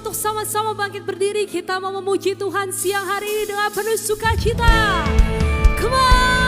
untuk sama-sama bangkit berdiri. Kita mau memuji Tuhan siang hari ini dengan penuh sukacita. Come on.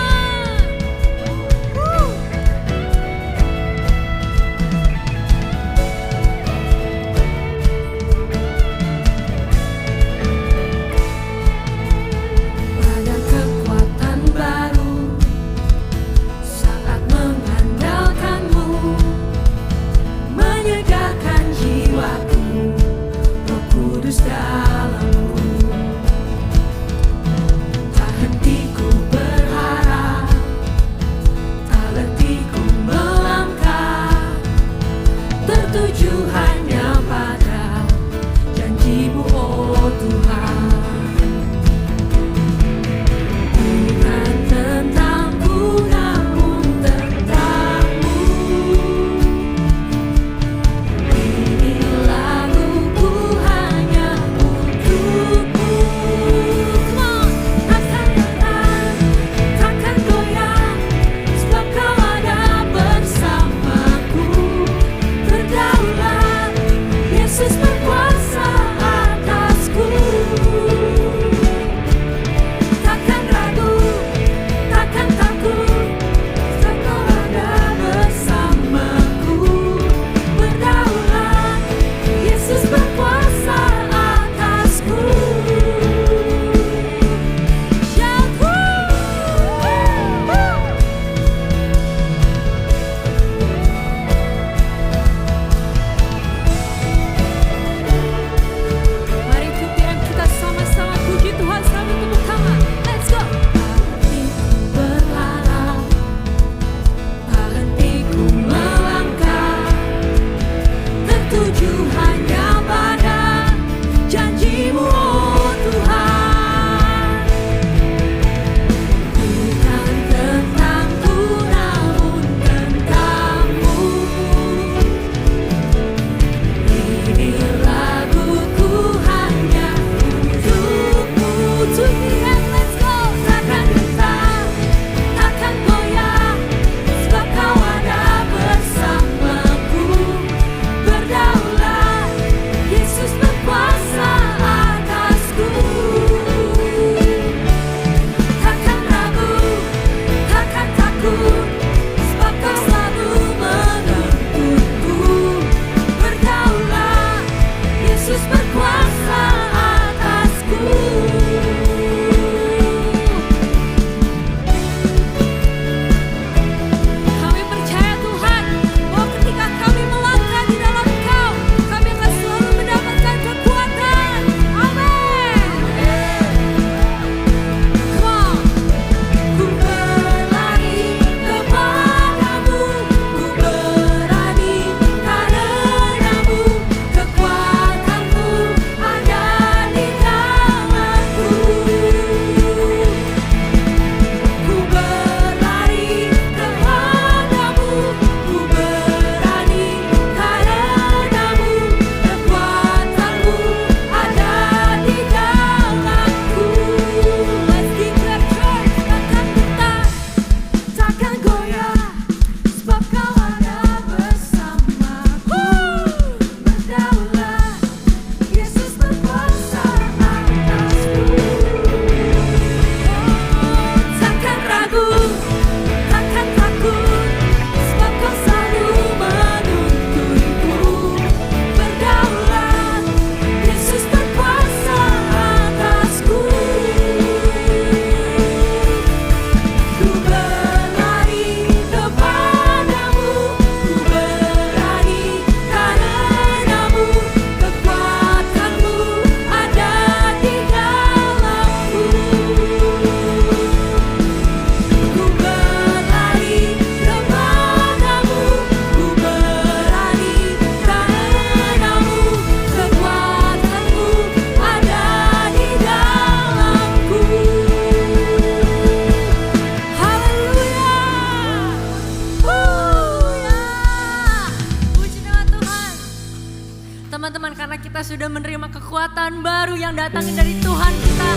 Teman-teman, karena kita sudah menerima kekuatan baru yang datangnya dari Tuhan kita,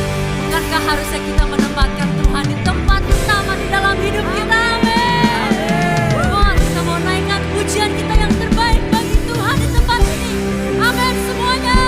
bukankah harusnya kita menempatkan Tuhan di tempat utama di dalam hidup kita? Amin. Wah, kita mau naikkan pujian kita yang terbaik bagi Tuhan di tempat ini. Amin semuanya.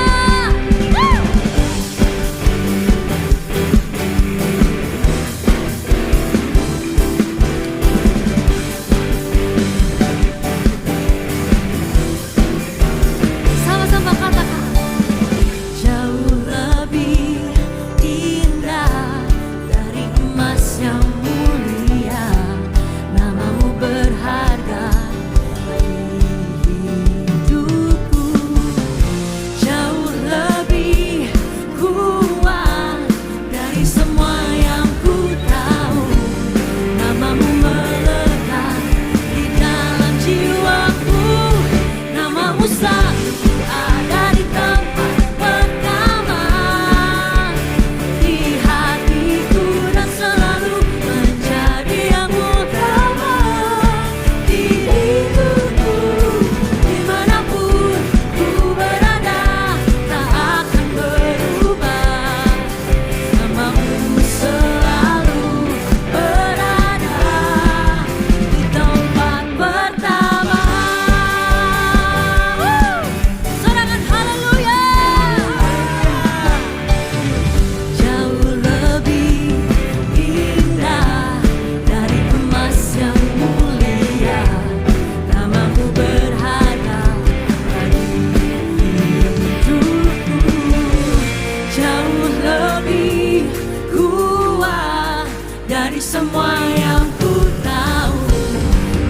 semua yang ku tahu,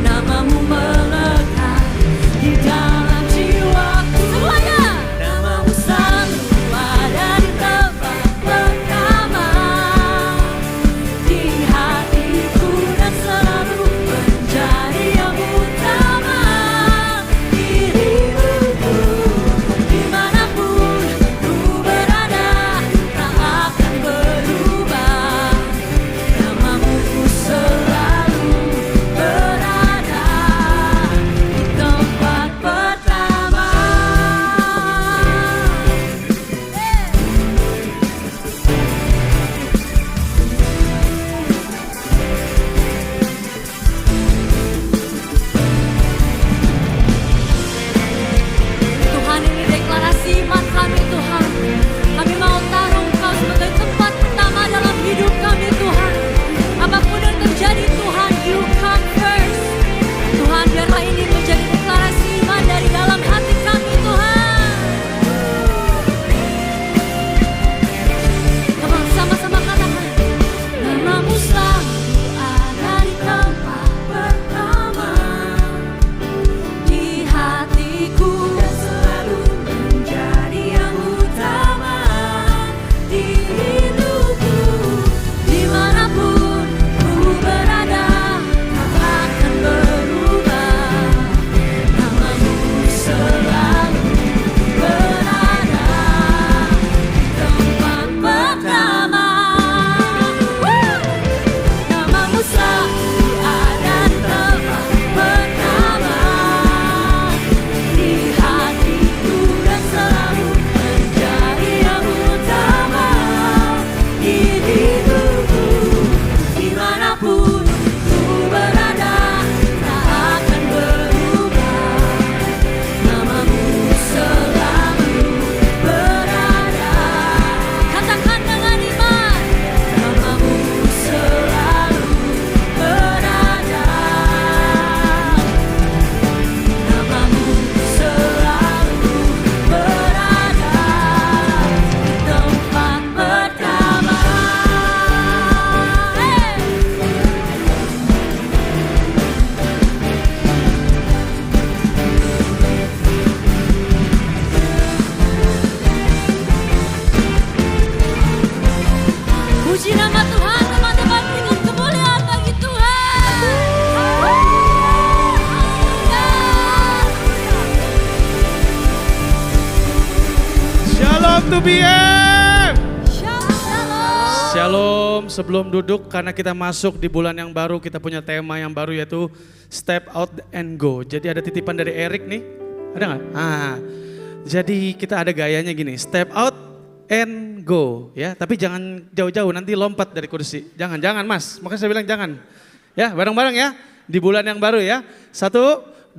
namamu melekat di dalam jiwaku. Semuanya. Namamu selalu ada di tempat pertama di hatiku dan selalu menjadi yang utama. Dirimu dimanapun ku berada tak akan berubah. Namamu selalu berada di tempat pertama. Tuhan, ini deklarasi iman kami Tuhan. Kami mau taruh Engkau sebagai tempat pertama dalam hidup kami Tuhan. Apapun yang terjadi Tuhan, You come first. Tuhan, biarlah ini menjadi deklarasi iman dari dalam hati kami Tuhan. Come on, sama-sama katakan. Namamu selalu ada di tempat pertama di hatiku dan selalu menjadi yang utama. Di hidupku dimanapun ku berada tak akan berubah. Namamu selalu berada di tempat pertama. Namamu selalu ada di tempat pertama di hatiku dan selalu menjadi yang utama. Di hidupku dimanapun ku berada tak akan berubah. Namamu selalu berada. Katakan dengan iman. Namamu selalu berada. Namamu selalu berada di tempat pertama. Puji nama Tuhan, teman-teman, berikan kemuliaan bagi Tuhan. Shalom to BM. Shalom. Shalom, sebelum duduk karena kita masuk di bulan yang baru, kita punya tema yang baru yaitu Step Out and Go. Jadi ada titipan dari Erik nih, ada nggak? Jadi kita ada gayanya gini, Step Out and Go ya. Tapi jangan jauh-jauh, nanti lompat dari kursi. Jangan mas, makanya saya bilang jangan. Ya bareng-bareng ya, di bulan yang baru ya. 1, 2,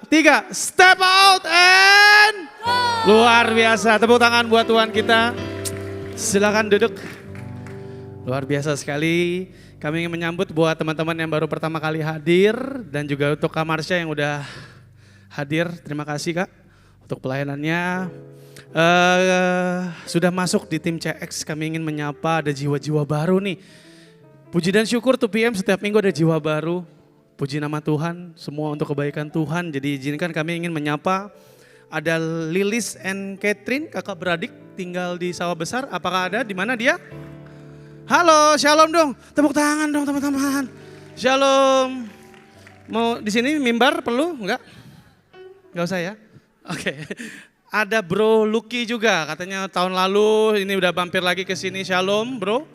3, Step Out and luar biasa. Tepuk tangan buat Tuhan kita. Silakan duduk. Luar biasa sekali. Kami ingin menyambut buat teman-teman yang baru pertama kali hadir dan juga untuk Kak Marsha yang udah hadir. Terima kasih Kak untuk pelayanannya. Sudah masuk di tim CX, kami ingin menyapa ada jiwa-jiwa baru nih. Puji dan syukur tuh PM setiap minggu ada jiwa baru. Puji nama Tuhan, semua untuk kebaikan Tuhan. Jadi izinkan kami ingin menyapa ada Lilis and Catherine, kakak beradik tinggal di Sawah Besar. Apakah ada? Di mana dia? Halo, shalom dong. Tepuk tangan dong teman-teman. Shalom. Mau di sini mimbar perlu? Enggak? Enggak usah ya? Oke. Ada Bro Lucky juga, katanya tahun lalu ini udah mampir lagi ke sini. Shalom bro,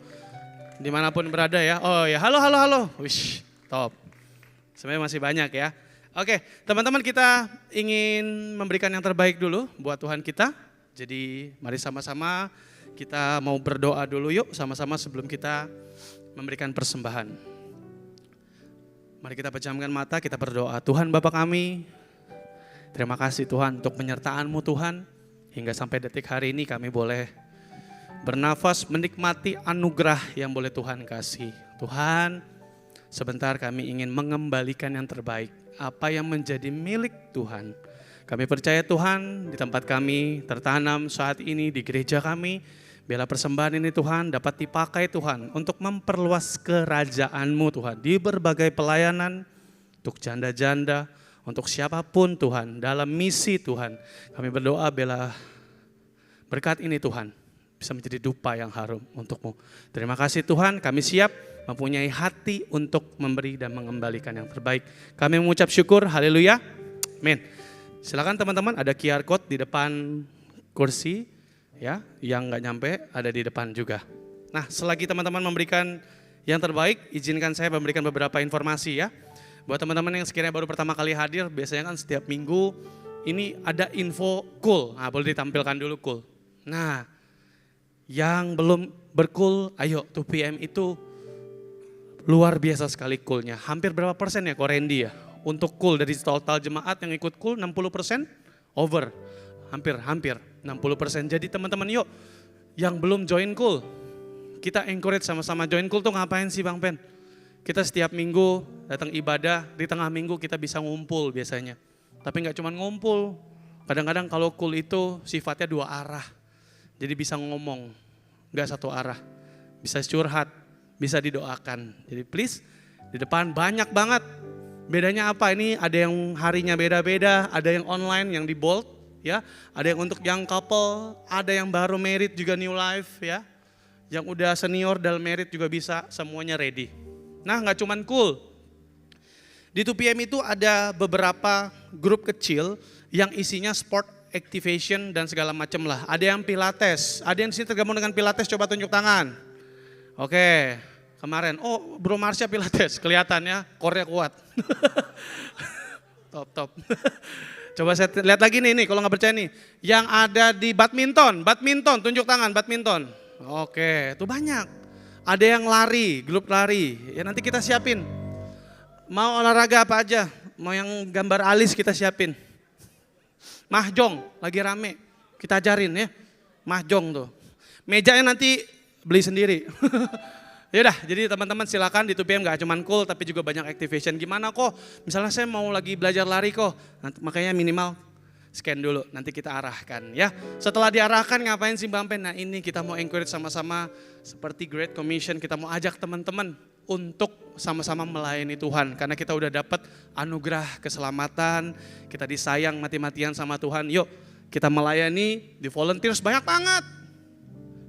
dimanapun berada ya. Oh ya, halo. Wish, top. Sebenarnya masih banyak ya. Oke, teman-teman kita ingin memberikan yang terbaik dulu buat Tuhan kita. Jadi mari sama-sama kita mau berdoa dulu yuk sama-sama sebelum kita memberikan persembahan. Mari kita pejamkan mata, kita berdoa. Tuhan Bapa kami, terima kasih Tuhan untuk penyertaan-Mu Tuhan. Hingga sampai detik hari ini kami boleh bernafas menikmati anugerah yang boleh Tuhan kasih. Tuhan, sebentar kami ingin mengembalikan yang terbaik. Apa yang menjadi milik Tuhan. Kami percaya Tuhan di tempat kami tertanam saat ini di gereja kami. Biarlah persembahan ini Tuhan dapat dipakai Tuhan untuk memperluas kerajaan-Mu Tuhan. Di berbagai pelayanan, untuk janda-janda, untuk siapapun Tuhan, dalam misi Tuhan. Kami berdoa biarlah berkat ini Tuhan bisa menjadi dupa yang harum untuk-Mu. Terima kasih Tuhan, kami siap mempunyai hati untuk memberi dan mengembalikan yang terbaik. Kami mengucap syukur, haleluya, amin. Silakan teman-teman, ada QR code di depan kursi, ya, yang nggak nyampe ada di depan juga. Nah, selagi teman-teman memberikan yang terbaik, izinkan saya memberikan beberapa informasi ya. Buat teman-teman yang sekiranya baru pertama kali hadir, biasanya kan setiap minggu ini ada info cool. Nah, boleh ditampilkan dulu cool. Nah, yang belum berkul, ayo 2 PM itu luar biasa sekali coolnya. Hampir berapa persen ya kok Randy ya? Untuk cool dari total jemaat yang ikut cool 60% over. Hampir 60%. Jadi teman-teman yuk yang belum join cool, kita encourage sama-sama join cool tuh ngapain sih Bang Pen? Kita setiap minggu datang ibadah, di tengah minggu kita bisa ngumpul biasanya. Tapi gak cuma ngumpul, kadang-kadang kalau cool itu sifatnya 2 arah. Jadi bisa ngomong, gak satu arah. Bisa curhat, bisa didoakan. Jadi please, di depan banyak banget. Bedanya apa? Ini ada yang harinya beda-beda, ada yang online yang di bold, ya. Ada yang untuk young couple, ada yang baru married juga new life, ya. Yang udah senior dalam married juga bisa, semuanya ready. Nah, gak cuman cool. Di 2 PM itu ada beberapa grup kecil yang isinya sport activation dan segala macam lah. Ada yang pilates, ada yang di sini tergabung dengan pilates, coba tunjuk tangan. Oke, kemarin, oh Bro Marsha pilates, kelihatannya core-nya kuat. Top. Coba saya lihat lagi nih, kalau nggak percaya nih. Yang ada di badminton, tunjuk tangan badminton. Oke, itu banyak. Ada yang lari, grup lari, ya nanti kita siapin. Mau olahraga apa aja, mau yang gambar alis kita siapin. Mahjong, lagi rame, kita ajarin ya, mahjong tuh. Mejanya nanti beli sendiri. Yaudah, jadi teman-teman silakan di 2 PM gak cuma cool tapi juga banyak activation. Gimana kok, misalnya saya mau lagi belajar lari kok, makanya minimal scan dulu, nanti kita arahkan ya. Setelah diarahkan ngapain sih Bang Pen? Nah ini kita mau encourage sama-sama seperti Great Commission, kita mau ajak teman-teman untuk sama-sama melayani Tuhan. Karena kita udah dapat anugerah keselamatan, kita disayang mati-matian sama Tuhan. Yuk kita melayani di volunteers banyak banget.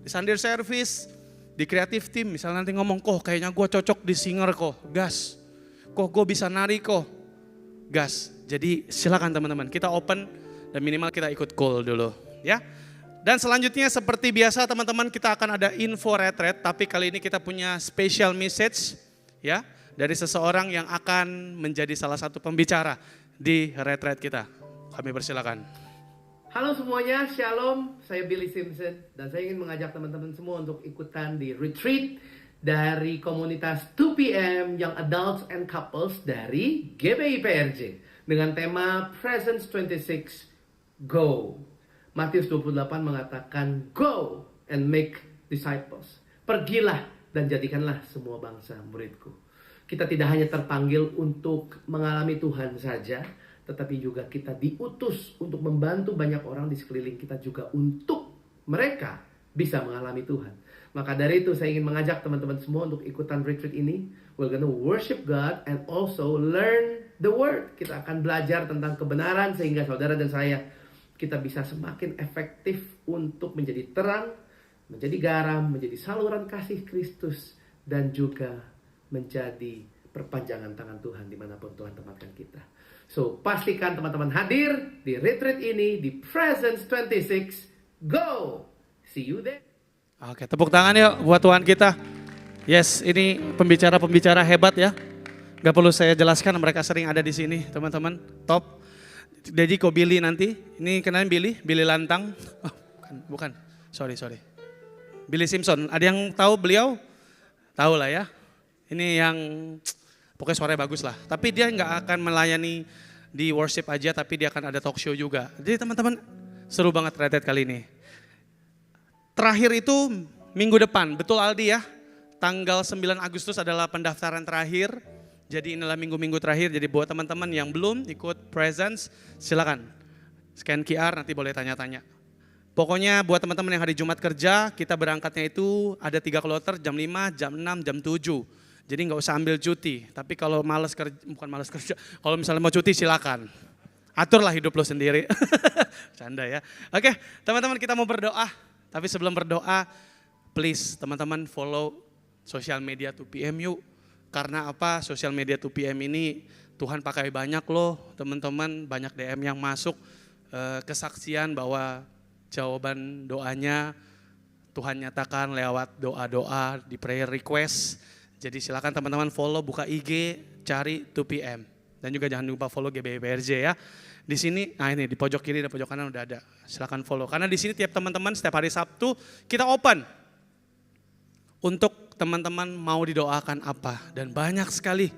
Di Sunday service, di creative team. Misalnya nanti ngomong, kok kayaknya gue cocok di singer kok, gas. Kok gue bisa nari kok, gas. Jadi silakan teman-teman, kita open dan minimal kita ikut call dulu ya. Dan selanjutnya seperti biasa teman-teman kita akan ada info retreat, tapi kali ini kita punya special message ya dari seseorang yang akan menjadi salah satu pembicara di retreat kita. Kami persilakan. Halo semuanya, Shalom, saya Billy Simpson dan saya ingin mengajak teman-teman semua untuk ikutan di retreat dari komunitas 2 PM Young Adults and Couples dari GBI PRJ dengan tema Presence 26 Go. Matius 28 mengatakan go and make disciples. Pergilah dan jadikanlah semua bangsa muridku. Kita tidak hanya terpanggil untuk mengalami Tuhan saja, tetapi juga kita diutus untuk membantu banyak orang di sekeliling kita juga untuk mereka bisa mengalami Tuhan. Maka dari itu saya ingin mengajak teman-teman semua untuk ikutan retreat ini. We're gonna worship God and also learn the word. Kita akan belajar tentang kebenaran sehingga saudara dan saya kita bisa semakin efektif untuk menjadi terang, menjadi garam, menjadi saluran kasih Kristus, dan juga menjadi perpanjangan tangan Tuhan dimanapun Tuhan tempatkan kita. So, pastikan teman-teman hadir di retreat ini, di Presence 26, go! See you there. Oke, tepuk tangan yuk buat Tuhan kita. Yes, ini pembicara-pembicara hebat ya. Gak perlu saya jelaskan, mereka sering ada di sini teman-teman, top. Jadi kok Billy nanti, ini kenalin Billy Lantang, oh, bukan, sorry. Billy Simpson, ada yang tahu beliau? Tahu lah ya, ini yang pokoknya suaranya bagus lah. Tapi dia nggak akan melayani di worship aja, tapi dia akan ada talk show juga. Jadi teman-teman seru banget retreat kali ini. Terakhir itu minggu depan, betul Aldi ya, tanggal 9 Agustus adalah pendaftaran terakhir. Jadi inilah minggu-minggu terakhir, jadi buat teman-teman yang belum ikut Presence, silakan scan QR nanti boleh tanya-tanya. Pokoknya buat teman-teman yang hari Jumat kerja, kita berangkatnya itu ada 3 kloter, jam 5, jam 6, jam 7. Jadi nggak usah ambil cuti. Tapi kalau malas kerja, bukan malas kerja, kalau misalnya mau cuti silakan. Aturlah hidup lo sendiri. Canda ya. Oke, teman-teman kita mau berdoa. Tapi sebelum berdoa, please teman-teman follow sosial media 2PM yuk. Karena apa? Sosial media 2PM ini Tuhan pakai banyak loh teman-teman. Banyak DM yang masuk, kesaksian bahwa jawaban doanya Tuhan nyatakan lewat doa-doa di prayer request. Jadi silakan teman-teman follow, buka IG, cari 2PM. Dan juga jangan lupa follow GBBRJ ya. Di sini, nah ini di pojok kiri dan pojok kanan udah ada. Silakan follow. Karena di sini tiap teman-teman setiap hari Sabtu kita open. Untuk teman-teman mau didoakan apa. Dan banyak sekali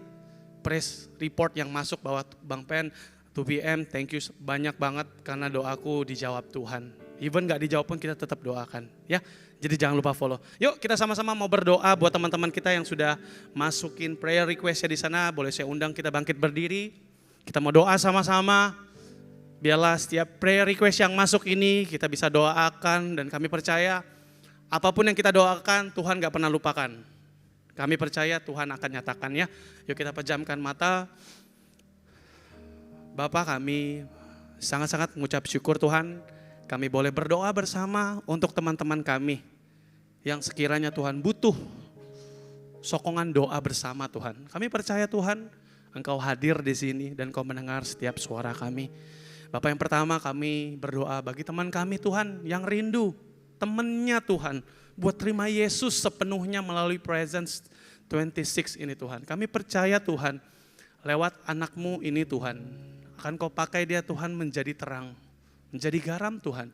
press report yang masuk bahwa Bang Pen, 2PM, thank you banyak banget karena doaku dijawab Tuhan. Even gak dijawab pun kita tetap doakan ya. Jadi jangan lupa follow. Yuk kita sama-sama mau berdoa buat teman-teman kita yang sudah masukin prayer request-nya di sana. Boleh saya undang kita bangkit berdiri. Kita mau doa sama-sama. Biarlah setiap prayer request yang masuk ini kita bisa doakan. Dan kami percaya apapun yang kita doakan Tuhan gak pernah lupakan. Kami percaya Tuhan akan nyatakan ya. Yuk kita pejamkan mata. Bapak, kami sangat-sangat mengucap syukur Tuhan. Kami boleh berdoa bersama untuk teman-teman kami yang sekiranya Tuhan butuh sokongan doa bersama Tuhan. Kami percaya Tuhan, Engkau hadir di sini dan Engkau mendengar setiap suara kami. Bapak, yang pertama kami berdoa bagi teman kami Tuhan yang rindu temannya Tuhan buat terima Yesus sepenuhnya melalui Presence 26 ini Tuhan. Kami percaya Tuhan lewat anakmu ini Tuhan akan Kau pakai dia Tuhan menjadi terang, menjadi garam Tuhan.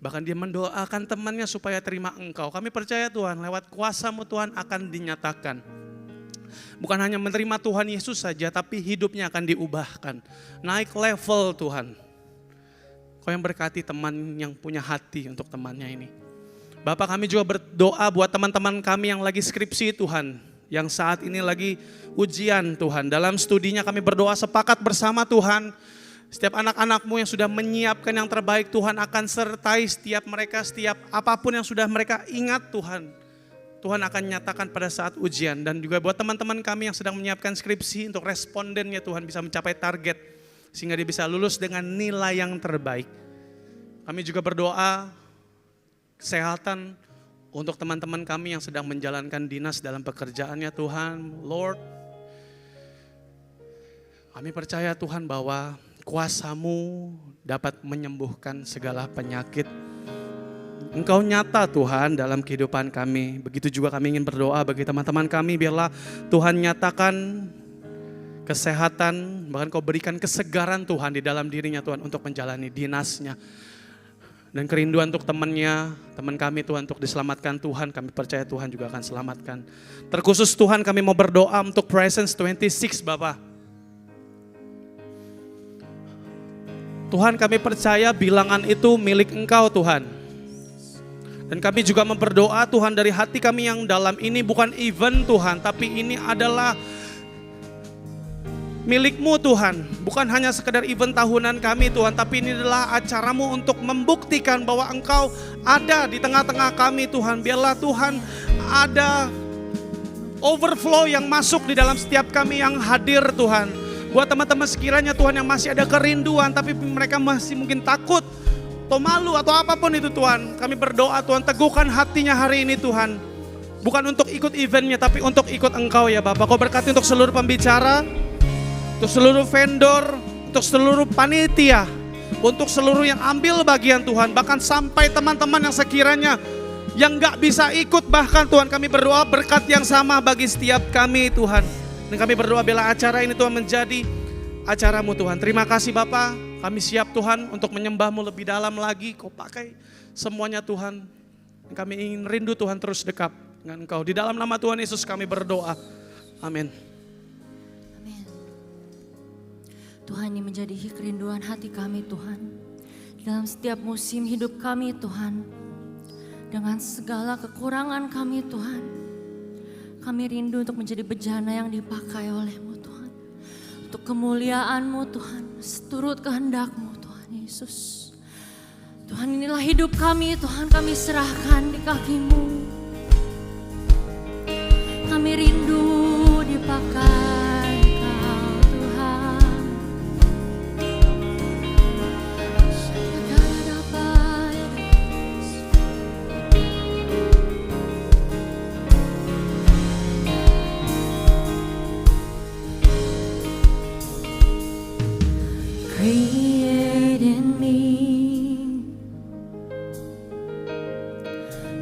Bahkan dia mendoakan temannya supaya terima Engkau. Kami percaya Tuhan lewat kuasa-Mu Tuhan akan dinyatakan. Bukan hanya menerima Tuhan Yesus saja, tapi hidupnya akan diubahkan. Naik level Tuhan. Kau yang berkati teman yang punya hati untuk temannya ini. Bapak, kami juga berdoa buat teman-teman kami yang lagi skripsi Tuhan. Yang saat ini lagi ujian Tuhan. Dalam studinya kami berdoa sepakat bersama Tuhan. Setiap anak-anak-Mu yang sudah menyiapkan yang terbaik Tuhan akan sertai setiap mereka, setiap apapun yang sudah mereka ingat Tuhan. Tuhan akan nyatakan pada saat ujian. Dan juga buat teman-teman kami yang sedang menyiapkan skripsi untuk respondennya Tuhan bisa mencapai target. Sehingga dia bisa lulus dengan nilai yang terbaik. Kami juga berdoa kesehatan untuk teman-teman kami yang sedang menjalankan dinas dalam pekerjaannya Tuhan. Lord, kami percaya Tuhan bahwa kuasa-Mu dapat menyembuhkan segala penyakit. Engkau nyata Tuhan dalam kehidupan kami. Begitu juga kami ingin berdoa bagi teman-teman kami. Biarlah Tuhan nyatakan kesehatan. Bahkan Kau berikan kesegaran Tuhan di dalam dirinya Tuhan untuk menjalani dinasnya. Dan kerinduan untuk temannya, teman kami Tuhan untuk diselamatkan Tuhan. Kami percaya Tuhan juga akan selamatkan. Terkhusus Tuhan kami mau berdoa untuk Presence 26 Bapak. Tuhan kami percaya bilangan itu milik Engkau Tuhan. Dan kami juga memberdoa Tuhan dari hati kami yang dalam ini bukan event Tuhan. Tapi ini adalah milik-Mu Tuhan. Bukan hanya sekedar event tahunan kami Tuhan. Tapi ini adalah acara-Mu untuk membuktikan bahwa Engkau ada di tengah-tengah kami Tuhan. Biarlah Tuhan ada overflow yang masuk di dalam setiap kami yang hadir Tuhan. Buat teman-teman sekiranya Tuhan yang masih ada kerinduan tapi mereka masih mungkin takut atau malu atau apapun itu Tuhan. Kami berdoa Tuhan teguhkan hatinya hari ini Tuhan. Bukan untuk ikut eventnya tapi untuk ikut Engkau ya Bapak. Kau berkati untuk seluruh pembicara, untuk seluruh vendor, untuk seluruh panitia, untuk seluruh yang ambil bagian Tuhan. Bahkan sampai teman-teman yang sekiranya yang gak bisa ikut bahkan Tuhan kami berdoa berkat yang sama bagi setiap kami Tuhan. Dan kami berdoa bila acara ini Tuhan menjadi acara-Mu Tuhan. Terima kasih Bapa, kami siap Tuhan untuk menyembah-Mu lebih dalam lagi. Kau pakai semuanya Tuhan. Kami ingin rindu Tuhan terus dekat dengan Engkau. Di dalam nama Tuhan Yesus kami berdoa. Amin. Amin. Tuhan, ini menjadi kerinduan hati kami Tuhan. Dalam setiap musim hidup kami Tuhan. Dengan segala kekurangan kami Tuhan. Kami rindu untuk menjadi bejana yang dipakai oleh-Mu Tuhan. Untuk kemuliaan-Mu Tuhan, seturut kehendak-Mu Tuhan Yesus. Tuhan, inilah hidup kami, Tuhan, kami serahkan di kaki-Mu. Kami rindu dipakai Engkau, Tuhan. Create in me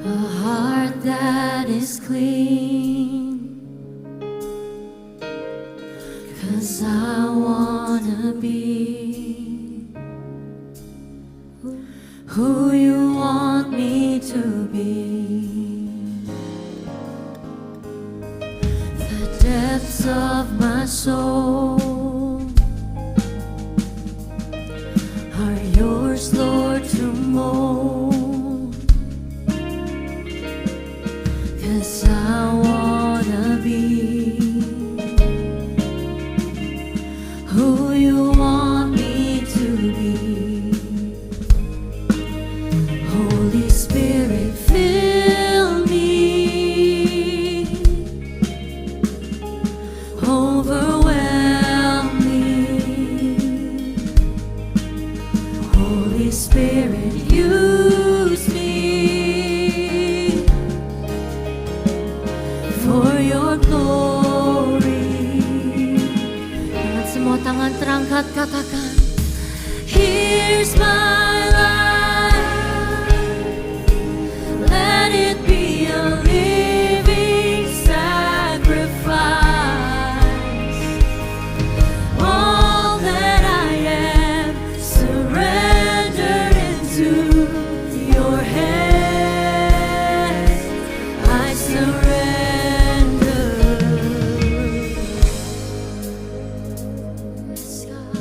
a heart that is clean, 'cause I wanna be who you want me to be. The depths of my soul are yours, Lord, to mold. 'Cause I wanna be who you want me to be. Holy Spirit, fill me, overwhelm me. Holy Spirit, use me for your glory. Dengan semua tangan terangkat, katakan, here's my life, let it be a living sacrifice. All that I am, surrendered into your hands. I surrender. Yes, God.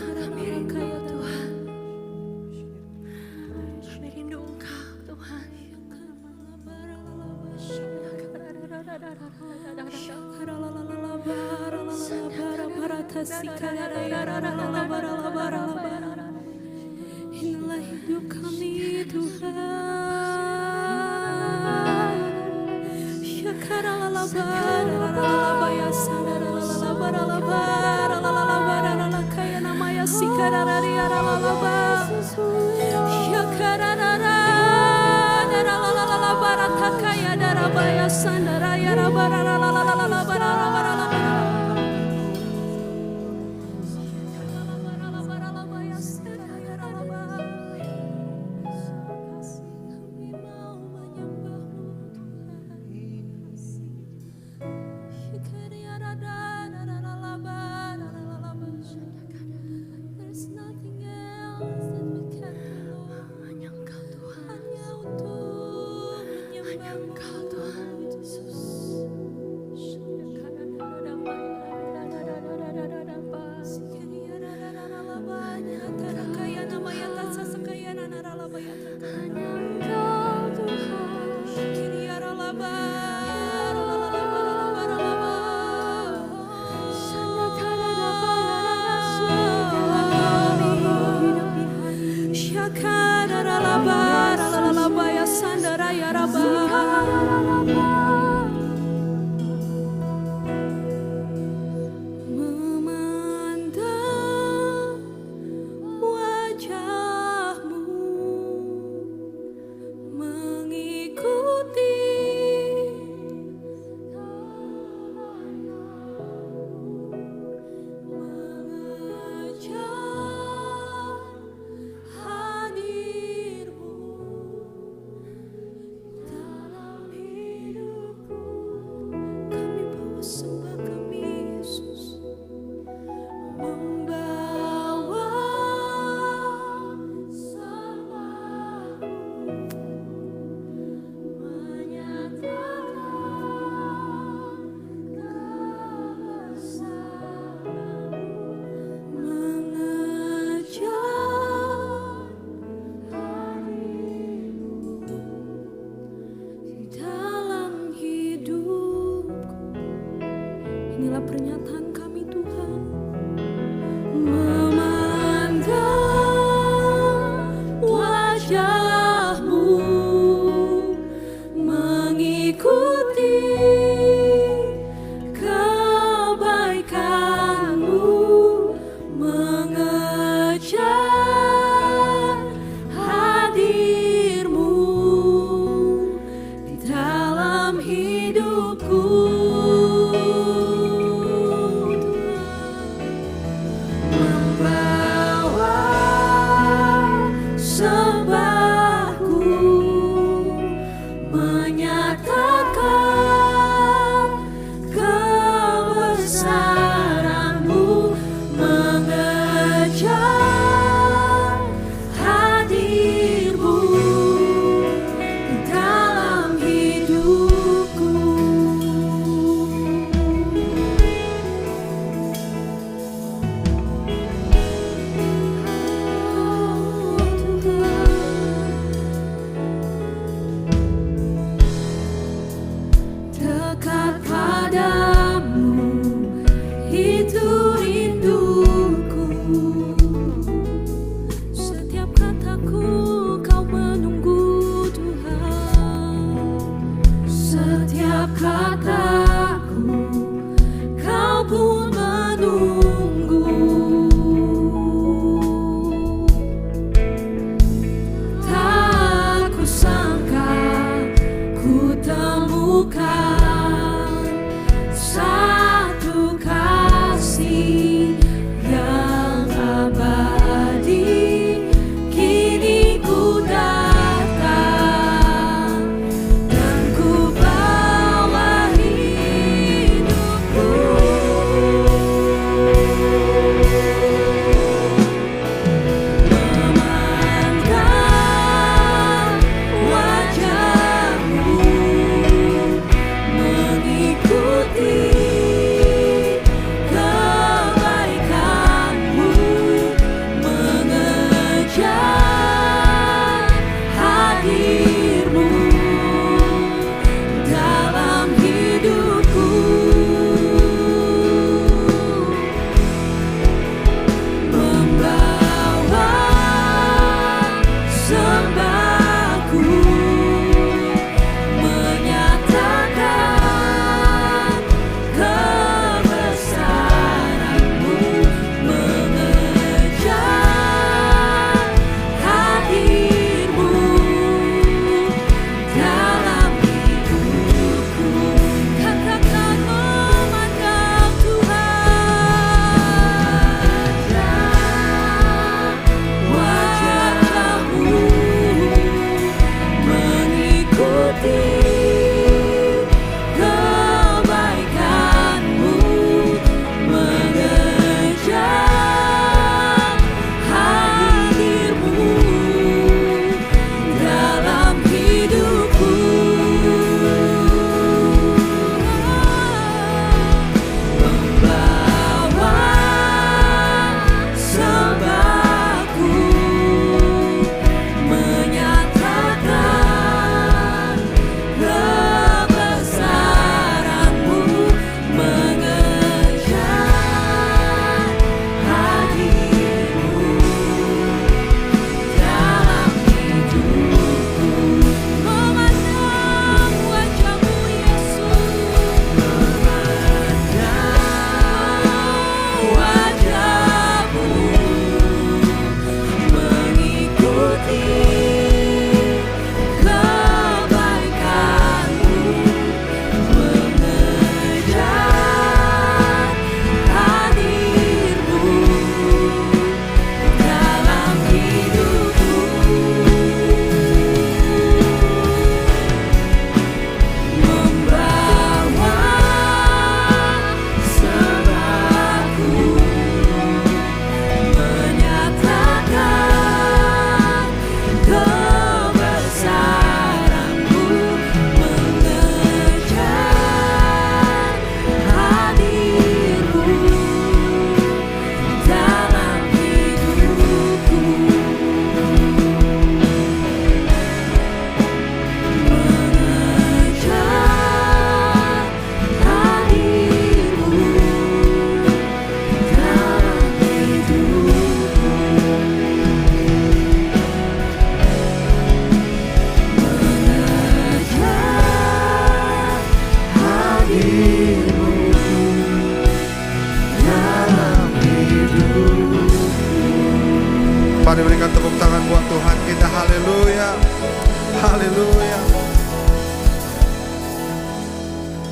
Kami rindu Tuhan. Kami rindu Engkau Tuhan. Inilah hidup kami Tuhan. There's nothing else that we can do. Hanya Engkau Tuhan. Hanya untuk Hanya Engkau Tuhan. Memandang wajahmu, mengikuti mengejar hadirmu dalam hidup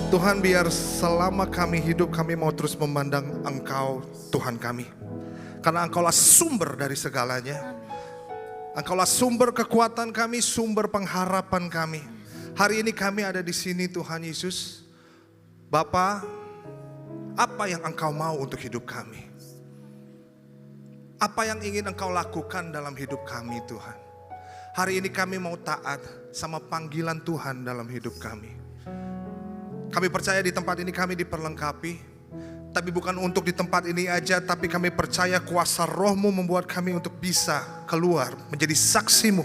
Tuhan, biar selama kami hidup, kami mau terus memandang Engkau, Tuhan kami. Karena Engkaulah sumber dari segalanya. Engkaulah sumber kekuatan kami, sumber pengharapan kami. Hari ini kami ada di sini, Tuhan Yesus. Bapa, apa yang Engkau mau untuk hidup kami? Apa yang ingin Engkau lakukan dalam hidup kami, Tuhan? Hari ini kami mau taat sama panggilan Tuhan dalam hidup kami. Kami percaya di tempat ini kami diperlengkapi. Tapi bukan untuk di tempat ini aja, tapi kami percaya kuasa Roh-Mu membuat kami untuk bisa keluar menjadi saksi-Mu.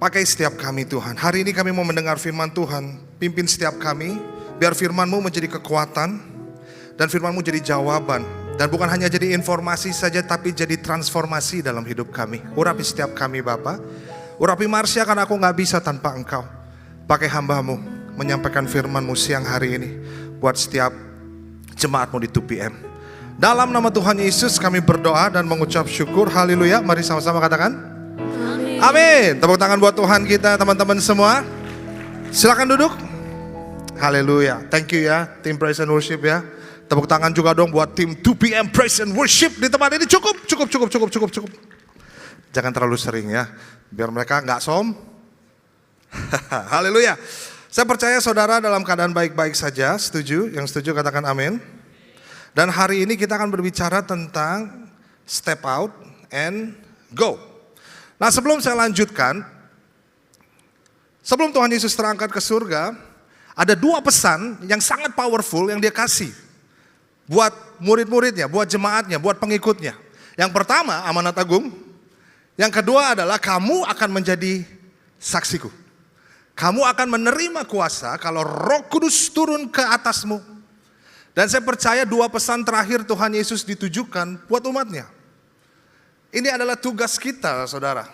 Pakai setiap kami, Tuhan. Hari ini kami mau mendengar firman Tuhan. Pimpin setiap kami, biar firman-Mu menjadi kekuatan dan firman-Mu jadi jawaban. Dan bukan hanya jadi informasi saja, tapi jadi transformasi dalam hidup kami. Urapi setiap kami, Bapa. Urapi Marsha, karena aku gak bisa tanpa Engkau. Pakai hamba-Mu menyampaikan firman-Mu siang hari ini buat setiap jemaat-Mu di 2PM. Dalam nama Tuhan Yesus kami berdoa dan mengucap syukur. Haleluya. Mari sama-sama katakan amin. Amin. Tepuk tangan buat Tuhan kita, teman-teman semua. Silakan duduk. Haleluya. Thank you ya tim Praise and Worship ya. Tepuk tangan juga dong buat tim 2PM Praise and Worship di tempat ini. Cukup. Jangan terlalu sering ya, biar mereka nggak som. Haleluya. Saya percaya saudara dalam keadaan baik-baik saja. Setuju? Yang setuju katakan amin. Dan hari ini kita akan berbicara tentang step out and go. Nah, sebelum saya lanjutkan, sebelum Tuhan Yesus terangkat ke surga, ada dua pesan yang sangat powerful yang dia kasih buat murid-muridnya, buat jemaatnya, buat pengikutnya. Yang pertama, amanat agung. Yang kedua adalah kamu akan menjadi saksiku. Kamu akan menerima kuasa kalau Roh Kudus turun ke atasmu. Dan saya percaya dua pesan terakhir Tuhan Yesus ditujukan buat umatnya. Ini adalah tugas kita, saudara.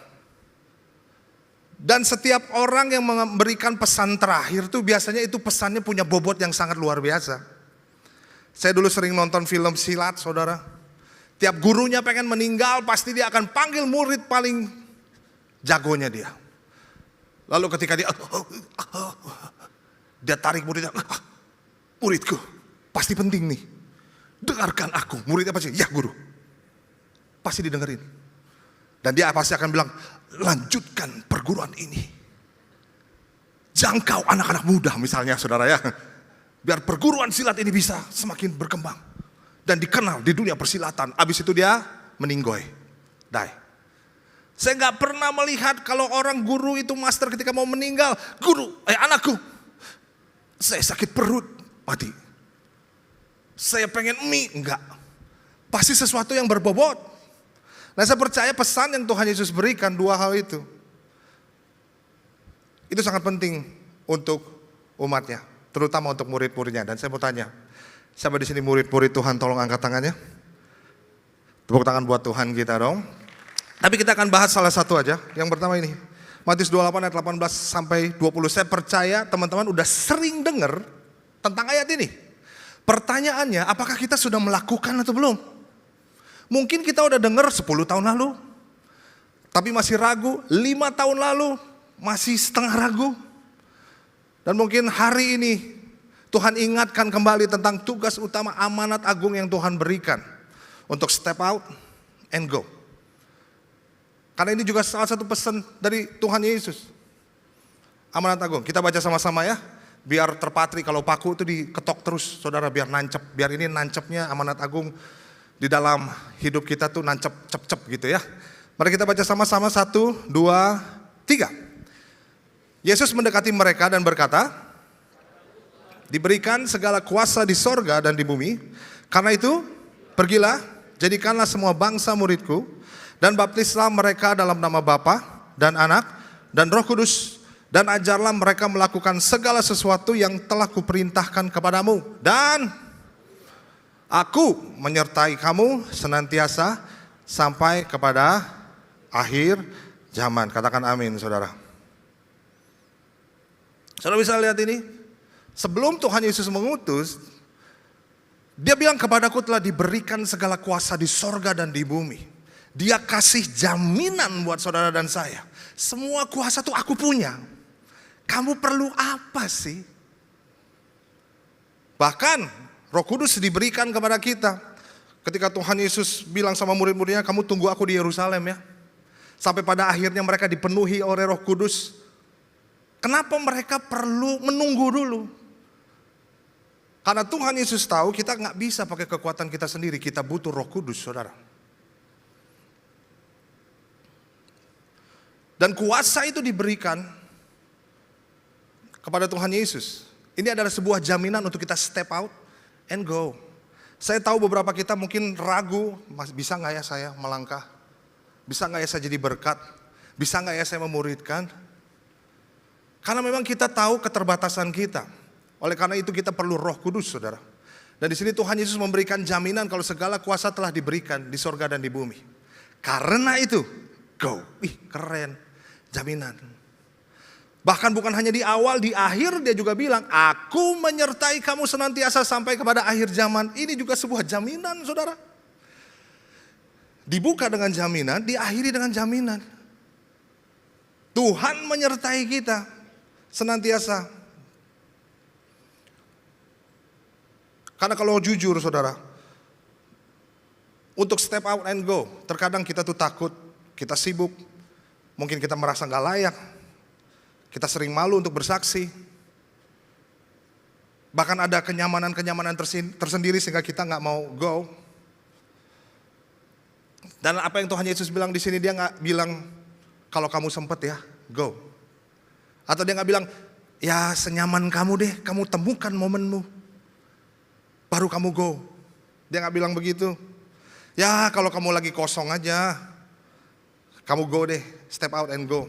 Dan setiap orang yang memberikan pesan terakhir tuh biasanya itu pesannya punya bobot yang sangat luar biasa. Saya dulu sering nonton film silat, saudara. Tiap gurunya pengen meninggal, pasti dia akan panggil murid paling jagonya dia. Lalu ketika dia tarik muridnya, muridku, pasti penting nih. Dengarkan aku. Muridnya pasti, ya guru. Pasti didengerin. Dan dia pasti akan bilang, lanjutkan perguruan ini. Jangkau anak-anak muda misalnya saudara ya. Biar perguruan silat ini bisa semakin berkembang. Dan dikenal di dunia persilatan. Habis itu dia meninggoy. Die. Saya gak pernah melihat kalau orang guru itu master ketika mau meninggal. Guru, anakku, saya sakit perut, mati. Saya pengen mie, enggak. Pasti sesuatu yang berbobot. Nah, saya percaya pesan yang Tuhan Yesus berikan dua hal itu. Itu sangat penting untuk umatnya, terutama untuk murid-muridnya. Dan saya mau tanya, siapa di sini murid-murid Tuhan, tolong angkat tangannya. Tepuk tangan buat Tuhan kita dong. Tapi kita akan bahas salah satu aja. Yang pertama ini, Matius 28 ayat 18 sampai 20. Saya percaya teman-teman udah sering dengar tentang ayat ini. Pertanyaannya, apakah kita sudah melakukan atau belum? Mungkin kita udah dengar 10 tahun lalu, tapi masih ragu. 5 tahun lalu, masih setengah ragu. Dan mungkin hari ini, Tuhan ingatkan kembali tentang tugas utama amanat agung yang Tuhan berikan. Untuk step out and go. Karena ini juga salah satu pesan dari Tuhan Yesus. Amanat agung, kita baca sama-sama ya. Biar terpatri, kalau paku itu diketok terus saudara, biar nancep. Biar ini nancepnya amanat agung di dalam hidup kita tuh nancep cep-cep gitu ya. Mari kita baca sama-sama 1, 2, 3. Yesus mendekati mereka dan berkata, diberikan segala kuasa di sorga dan di bumi. Karena itu, pergilah, jadikanlah semua bangsa muridku. Dan baptislah mereka dalam nama Bapa dan Anak dan Roh Kudus. Dan ajarlah mereka melakukan segala sesuatu yang telah kuperintahkan kepadamu. Dan aku menyertai kamu senantiasa sampai kepada akhir zaman. Katakan amin saudara. Saudara bisa lihat ini. Sebelum Tuhan Yesus mengutus, dia bilang kepadaku telah diberikan segala kuasa di sorga dan di bumi. Dia kasih jaminan buat saudara dan saya. Semua kuasa tuh aku punya. Kamu perlu apa sih? Bahkan Roh Kudus diberikan kepada kita. Ketika Tuhan Yesus bilang sama murid-muridnya, kamu tunggu aku di Yerusalem ya. Sampai pada akhirnya mereka dipenuhi oleh Roh Kudus. Kenapa mereka perlu menunggu dulu? Karena Tuhan Yesus tahu kita nggak bisa pakai kekuatan kita sendiri. Kita butuh Roh Kudus, saudara. Dan kuasa itu diberikan kepada Tuhan Yesus. Ini adalah sebuah jaminan untuk kita step out and go. Saya tahu beberapa kita mungkin ragu, bisa nggak ya saya melangkah? Bisa nggak ya saya jadi berkat? Bisa nggak ya saya memuridkan? Karena memang kita tahu keterbatasan kita. Oleh karena itu kita perlu Roh Kudus, saudara. Dan di sini Tuhan Yesus memberikan jaminan kalau segala kuasa telah diberikan di sorga dan di bumi. Karena itu, go. Keren, jaminan. Bahkan bukan hanya di awal, di akhir dia juga bilang, aku menyertai kamu senantiasa sampai kepada akhir zaman. Ini juga sebuah jaminan, saudara. Dibuka dengan jaminan, diakhiri dengan jaminan. Tuhan menyertai kita senantiasa. Karena kalau jujur, saudara, untuk step out and go, terkadang kita tuh takut, kita sibuk, mungkin kita merasa gak layak. Kita sering malu untuk bersaksi. Bahkan ada kenyamanan-kenyamanan tersendiri sehingga kita nggak mau go. Dan apa yang Tuhan Yesus bilang di sini, dia nggak bilang kalau kamu sempet ya go. Atau dia nggak bilang ya senyaman kamu deh, kamu temukan momenmu, baru kamu go. Dia nggak bilang begitu. Ya kalau kamu lagi kosong aja, kamu go deh, step out and go.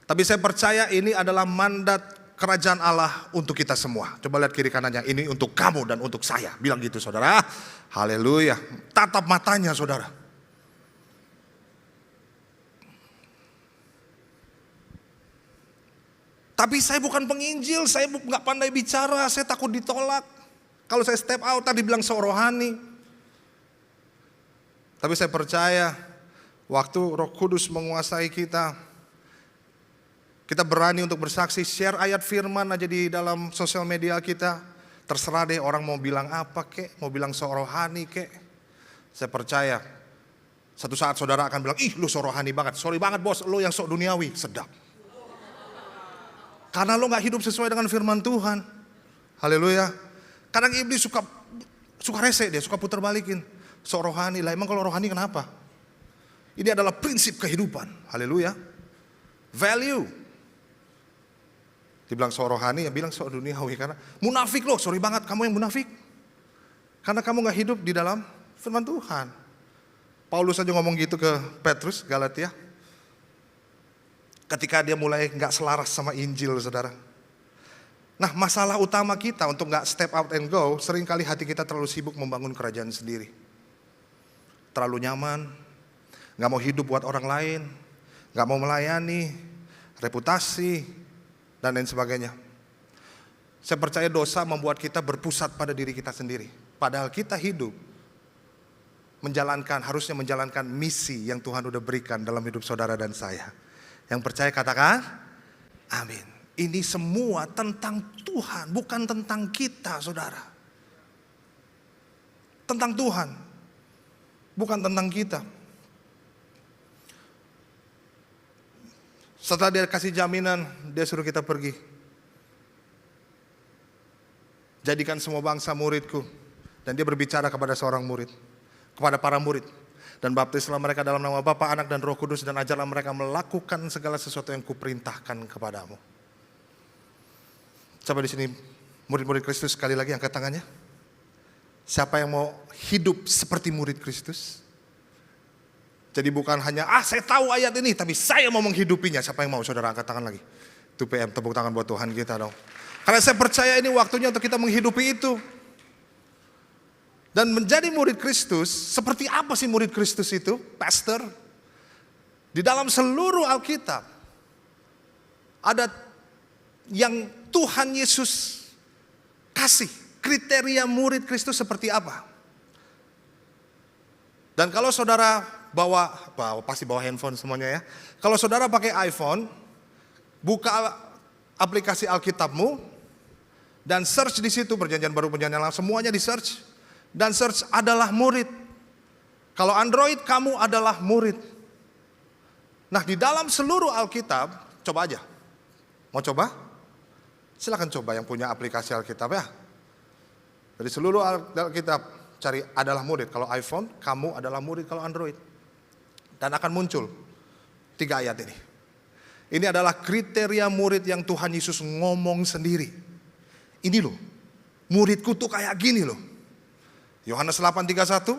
Tapi saya percaya ini adalah mandat kerajaan Allah untuk kita semua. Coba lihat kiri kanannya, ini untuk kamu dan untuk saya. Bilang gitu, saudara. Haleluya. Tatap matanya, saudara. Tapi saya bukan penginjil, saya nggak pandai bicara, saya takut ditolak. Kalau saya step out tadi bilang sok rohani. Tapi saya percaya waktu Roh Kudus menguasai kita, kita berani untuk bersaksi, share ayat firman aja di dalam sosial media kita. Terserah deh orang mau bilang apa kek, mau bilang sok rohani kek. Saya percaya satu saat saudara akan bilang, ih lu sok rohani banget. Sorry banget bos, lu yang sok duniawi, sedap. Karena lu gak hidup sesuai dengan firman Tuhan. Haleluya. Kadang iblis suka rese, dia suka putar balikin. Sok rohani lah, emang kalau rohani kenapa? Ini adalah prinsip kehidupan. Haleluya. Value. Dibilang sok rohani, ya bilang sok duniawi. Karena munafik loh, sorry banget kamu yang munafik. Karena kamu gak hidup di dalam firman Tuhan. Paulus aja ngomong gitu ke Petrus, Galatia. Ketika dia mulai gak selaras sama Injil, saudara. Nah, masalah utama kita untuk gak step out and go, seringkali hati kita terlalu sibuk membangun kerajaan sendiri. Terlalu nyaman, gak mau hidup buat orang lain, gak mau melayani, reputasi, dan lain sebagainya. Saya percaya dosa membuat kita berpusat pada diri kita sendiri. Padahal kita hidup harusnya menjalankan misi yang Tuhan udah berikan dalam hidup saudara dan saya. Yang percaya katakan, amin. Ini semua tentang Tuhan, bukan tentang kita, saudara. Tentang Tuhan, bukan tentang kita. Setelah dia kasih jaminan, dia suruh kita pergi. Jadikan semua bangsa muridku. Dan dia berbicara kepada seorang murid, kepada para murid. Dan baptislah mereka dalam nama Bapa, Anak dan Roh Kudus, dan ajarlah mereka melakukan segala sesuatu yang kuperintahkan kepadamu. Coba di sini murid-murid Kristus sekali lagi angkat tangannya. Siapa yang mau hidup seperti murid Kristus? Jadi bukan hanya, saya tahu ayat ini, tapi saya mau menghidupinya. Siapa yang mau, saudara, angkat tangan lagi. 2PM, tepuk tangan buat Tuhan kita dong. Karena saya percaya ini waktunya untuk kita menghidupi itu. Dan menjadi murid Kristus, seperti apa sih murid Kristus itu, pastor? Di dalam seluruh Alkitab, ada yang Tuhan Yesus kasih. Kriteria murid Kristus seperti apa? Dan kalau saudara pasti bawa handphone semuanya ya. Kalau saudara pakai iPhone, buka aplikasi Alkitabmu, Dan search di situ, perjanjian baru, perjanjian lama, semuanya di search. Dan search adalah murid. Kalau Android, kamu adalah murid. Nah, di dalam seluruh Alkitab, coba aja. Mau coba? Silakan coba yang punya aplikasi Alkitab ya. Dari seluruh Alkitab, cari adalah murid. Kalau iPhone, kamu adalah murid kalau Android. Dan akan muncul 3 ayat ini. Ini adalah kriteria murid yang Tuhan Yesus ngomong sendiri. Ini loh, muridku tuh kayak gini loh. Yohanes 8:31,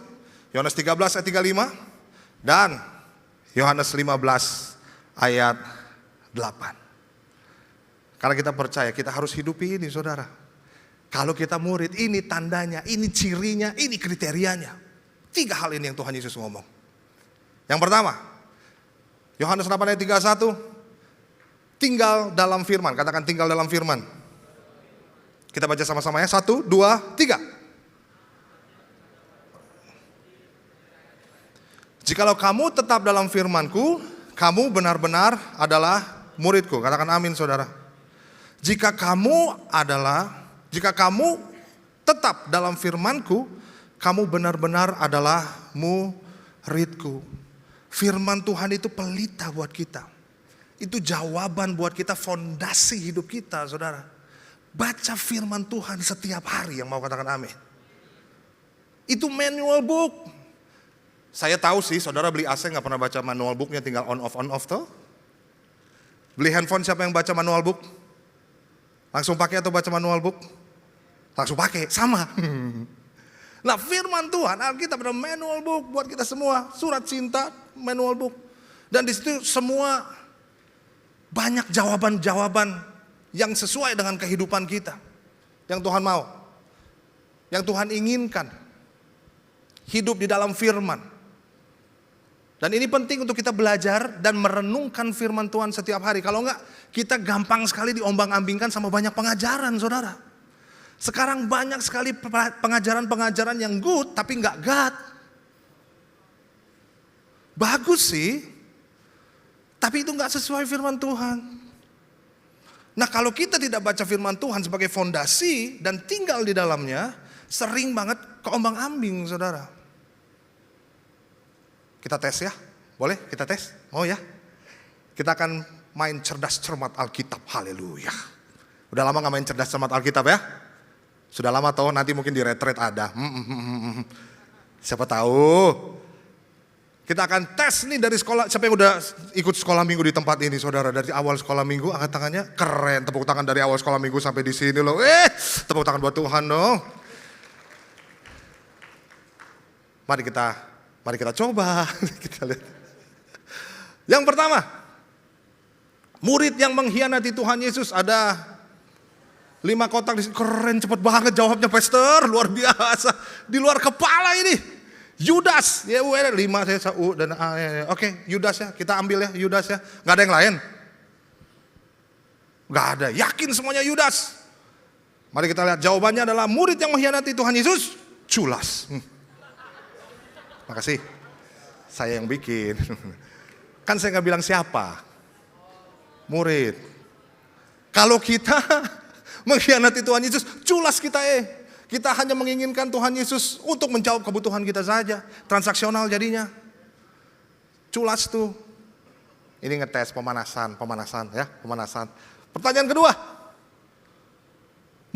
Yohanes 13 ayat 35, dan Yohanes 15 ayat 8. Karena kita percaya kita harus hidupi ini saudara. Kalau kita murid, ini tandanya, ini cirinya, ini kriterianya. 3 hal ini yang Tuhan Yesus ngomong. Yang pertama, Yohanes 8 ayat 31, tinggal dalam firman. Katakan tinggal dalam firman. Kita baca sama-sama ya. 1, 2, 3. Jikalau kamu tetap dalam firman-Ku, kamu benar-benar adalah murid-Ku. Katakan amin saudara. Jika kamu tetap dalam firman-Ku, kamu benar-benar adalah murid-Ku. Firman Tuhan itu pelita buat kita. Itu jawaban buat kita, fondasi hidup kita saudara. Baca firman Tuhan setiap hari, yang mau katakan amin. Itu manual book. Saya tahu sih saudara beli AC gak pernah baca manual booknya, tinggal on off tuh. Beli handphone siapa yang baca manual book? Langsung pakai atau baca manual book? Langsung pakai, sama. Nah firman Tuhan, Alkitab ada manual book buat kita semua. Surat cinta, manual book. Dan di situ semua banyak jawaban-jawaban yang sesuai dengan kehidupan kita. Yang Tuhan mau. Yang Tuhan inginkan. Hidup di dalam firman. Dan ini penting untuk kita belajar dan merenungkan firman Tuhan setiap hari. Kalau enggak, kita gampang sekali diombang-ambingkan sama banyak pengajaran saudara. Sekarang banyak sekali pengajaran-pengajaran yang good tapi enggak God. Bagus sih, tapi itu enggak sesuai firman Tuhan. Nah kalau kita tidak baca firman Tuhan sebagai fondasi dan tinggal di dalamnya, sering banget keombang-ambing saudara. Kita tes ya, boleh kita tes? Mau ya? Kita akan main cerdas cermat Alkitab, haleluya. Udah lama gak main cerdas cermat Alkitab ya? Sudah lama toh, nanti mungkin di retreat ada. Siapa tahu. Kita akan tes nih dari sekolah. Siapa yang udah ikut sekolah minggu di tempat ini saudara? Dari awal sekolah minggu, angkat tangannya. Keren, tepuk tangan dari awal sekolah minggu sampai di sini loh. Tepuk tangan buat Tuhan dong. Mari kita coba. Kita lihat. Yang pertama, murid yang mengkhianati Tuhan Yesus ada 5 kotak di sini. Keren, cepet banget jawabnya Pastor, luar biasa. Di luar kepala ini. Yudas, ya 5 saya U dan A. Oke, Yudas ya, kita ambil ya Yudas ya. Gak ada yang lain? Gak ada, yakin semuanya Yudas. Mari kita lihat jawabannya adalah murid yang mengkhianati Tuhan Yesus, culas. Makasih, saya yang bikin. Kan saya gak bilang siapa, murid. Kalau kita mengkhianati Tuhan Yesus, culas kita Kita hanya menginginkan Tuhan Yesus untuk menjawab kebutuhan kita saja. Transaksional jadinya. Culas tuh. Ini ngetes pemanasan ya, pemanasan. Pertanyaan kedua.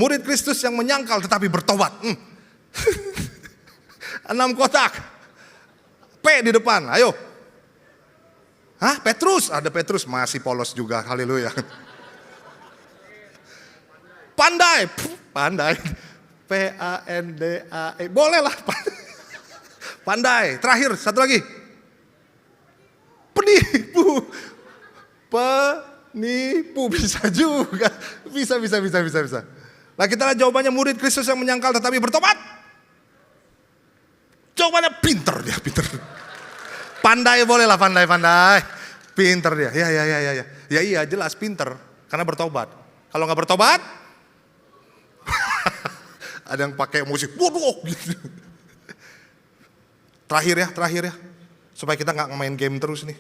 Murid Kristus yang menyangkal tetapi bertobat. 6 kotak. P di depan, ayo. Hah, Petrus? Ada Petrus, masih polos juga, haleluya. Pandai. P-A-N-D-A-E. Boleh lah. Pandai. Terakhir, satu lagi. Penipu. Penipu. Bisa juga. Bisa. Nah kita lihat jawabannya murid Kristus yang menyangkal tetapi bertobat. Jawabannya pinter dia, pinter. Pandai boleh lah, pandai. Pinter dia. Ya. Ya iya jelas pinter. Karena bertobat. Kalau gak bertobat. Ada yang pakai musik, bodoh gitu. Terakhir ya. Supaya kita gak main game terus nih.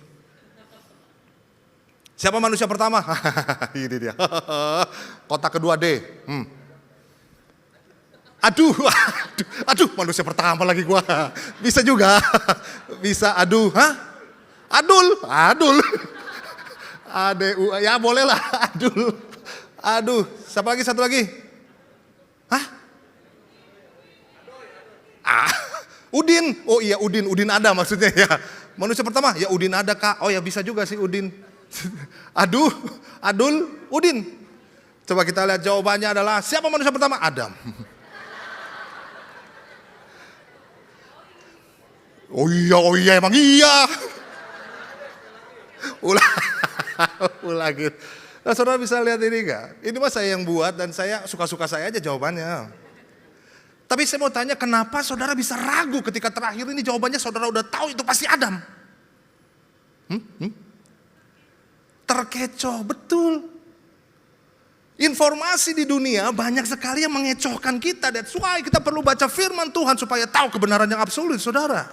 Siapa manusia pertama? Ini dia. Kotak kedua D. Aduh, aduh, manusia pertama lagi gua. Bisa juga. Bisa, aduh, hah? Adul. ADU, ya boleh lah, adul. Aduh, siapa lagi, satu lagi? Hah? Udin, oh iya Udin ada maksudnya ya. Manusia pertama, ya Udin ada kak, oh ya bisa juga sih Udin. Aduh, Adul, Udin. Coba kita lihat jawabannya adalah, siapa manusia pertama? Adam. Oh iya, emang iya. Ulah gitu. Nah saudara bisa lihat ini enggak? Ini mah saya yang buat dan saya suka-suka saya aja jawabannya. Tapi saya mau tanya kenapa saudara bisa ragu ketika terakhir ini jawabannya saudara udah tahu itu pasti Adam. Terkecoh, betul. Informasi di dunia banyak sekali yang mengecohkan kita. That's why kita perlu baca firman Tuhan supaya tahu kebenaran yang absolut saudara.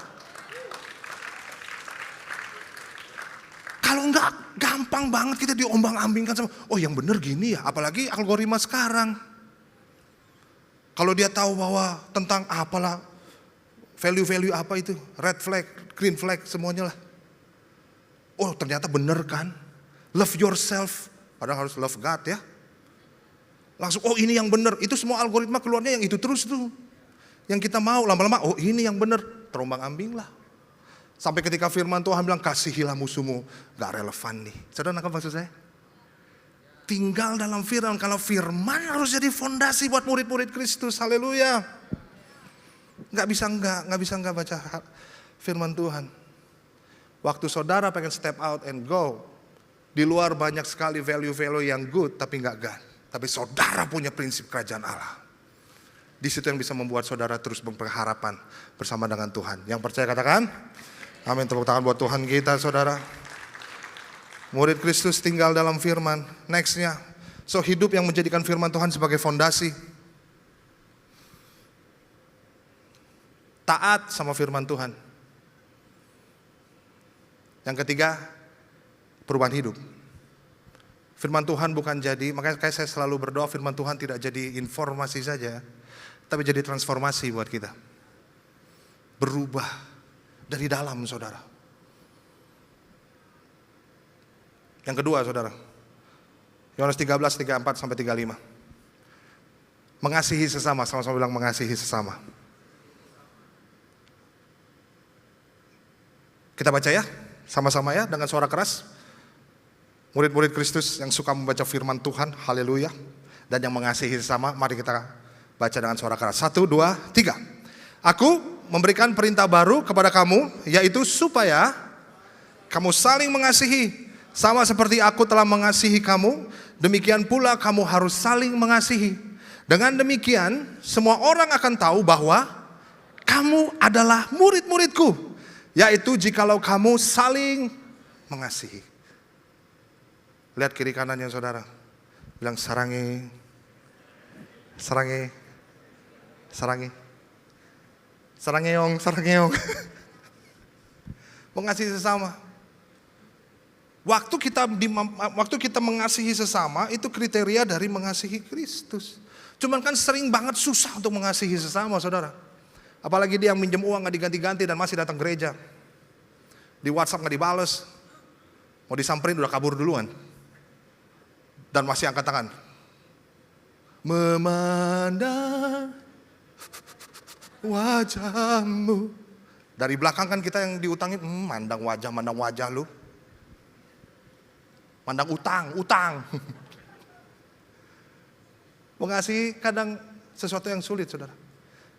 Kalau enggak, gampang banget kita diombang-ambingkan sama, oh yang bener gini ya, apalagi algoritma sekarang. Kalau dia tahu bahwa tentang apalah, value-value apa itu, red flag, green flag, semuanya lah. Oh ternyata bener kan, love yourself, padahal harus love God ya. Langsung, oh ini yang bener, itu semua algoritma keluarnya yang itu terus tuh. Yang kita mau, lama-lama, oh ini yang bener, terombang-ambing lah. Sampai ketika firman Tuhan bilang, kasihilah musuhmu. Gak relevan nih. Saudara nangkap maksud saya? Tinggal dalam firman. Kalau firman harus jadi fondasi buat murid-murid Kristus. Haleluya. Gak bisa enggak baca firman Tuhan. Waktu saudara pengen step out and go. Di luar banyak sekali value-value yang good tapi gak God. Tapi saudara punya prinsip kerajaan Allah. Di situ yang bisa membuat saudara terus berpengharapan bersama dengan Tuhan. Yang percaya katakan. Amin, tepuk tangan buat Tuhan kita saudara. Murid Kristus tinggal dalam firman. Nextnya, so hidup yang menjadikan firman Tuhan sebagai fondasi. Taat sama firman Tuhan. Yang ketiga, perubahan hidup. Firman Tuhan bukan jadi, makanya saya selalu berdoa firman Tuhan tidak jadi informasi saja, tapi jadi transformasi buat kita. Berubah dari dalam saudara. Yang kedua saudara, Yohanes 13, 34 sampai 35. Mengasihi sesama, sama-sama bilang mengasihi sesama. Kita baca ya, sama-sama ya dengan suara keras. Murid-murid Kristus yang suka membaca firman Tuhan, haleluya. Dan yang mengasihi sesama, mari kita baca dengan suara keras. 1, 2, 3. Aku memberikan perintah baru kepada kamu, yaitu supaya kamu saling mengasihi. Sama seperti aku telah mengasihi kamu, demikian pula kamu harus saling mengasihi. Dengan demikian, semua orang akan tahu bahwa kamu adalah murid-muridku, yaitu jikalau kamu saling mengasihi. Lihat kiri kanannya saudara, bilang sarangi, sarangi, sarangi. Sarangeong. Mengasihi sesama. Waktu kita mengasihi sesama itu kriteria dari mengasihi Kristus. Cuman kan sering banget susah untuk mengasihi sesama saudara. Apalagi dia yang minjem uang gak diganti-ganti dan masih datang gereja. Di WhatsApp gak dibales. Mau disamperin udah kabur duluan. Dan masih angkat tangan. Memandang wajahmu. Dari belakang kan kita yang diutangin, mandang wajah lu. Mandang utang. Mengasihi kadang sesuatu yang sulit saudara.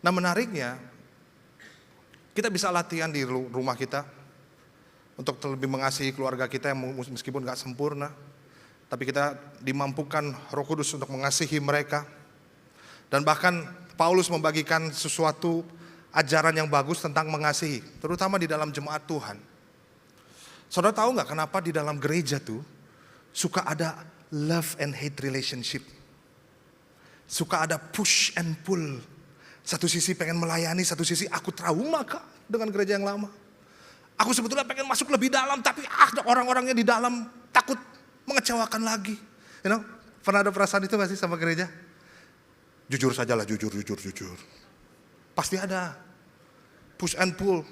Nah menariknya, kita bisa latihan di rumah kita. Untuk lebih mengasihi keluarga kita yang meskipun gak sempurna. Tapi kita dimampukan Roh Kudus untuk mengasihi mereka. Dan bahkan Paulus membagikan sesuatu ajaran yang bagus tentang mengasihi. Terutama di dalam jemaat Tuhan. Saudara tahu gak kenapa di dalam gereja tuh suka ada love and hate relationship. Suka ada push and pull. Satu sisi pengen melayani, satu sisi aku trauma kak dengan gereja yang lama. Aku sebetulnya pengen masuk lebih dalam, tapi orang-orangnya di dalam takut mengecewakan lagi. You know, pernah ada perasaan itu gak sih sama gereja? Jujur sajalah, jujur. Pasti ada. Push and pull.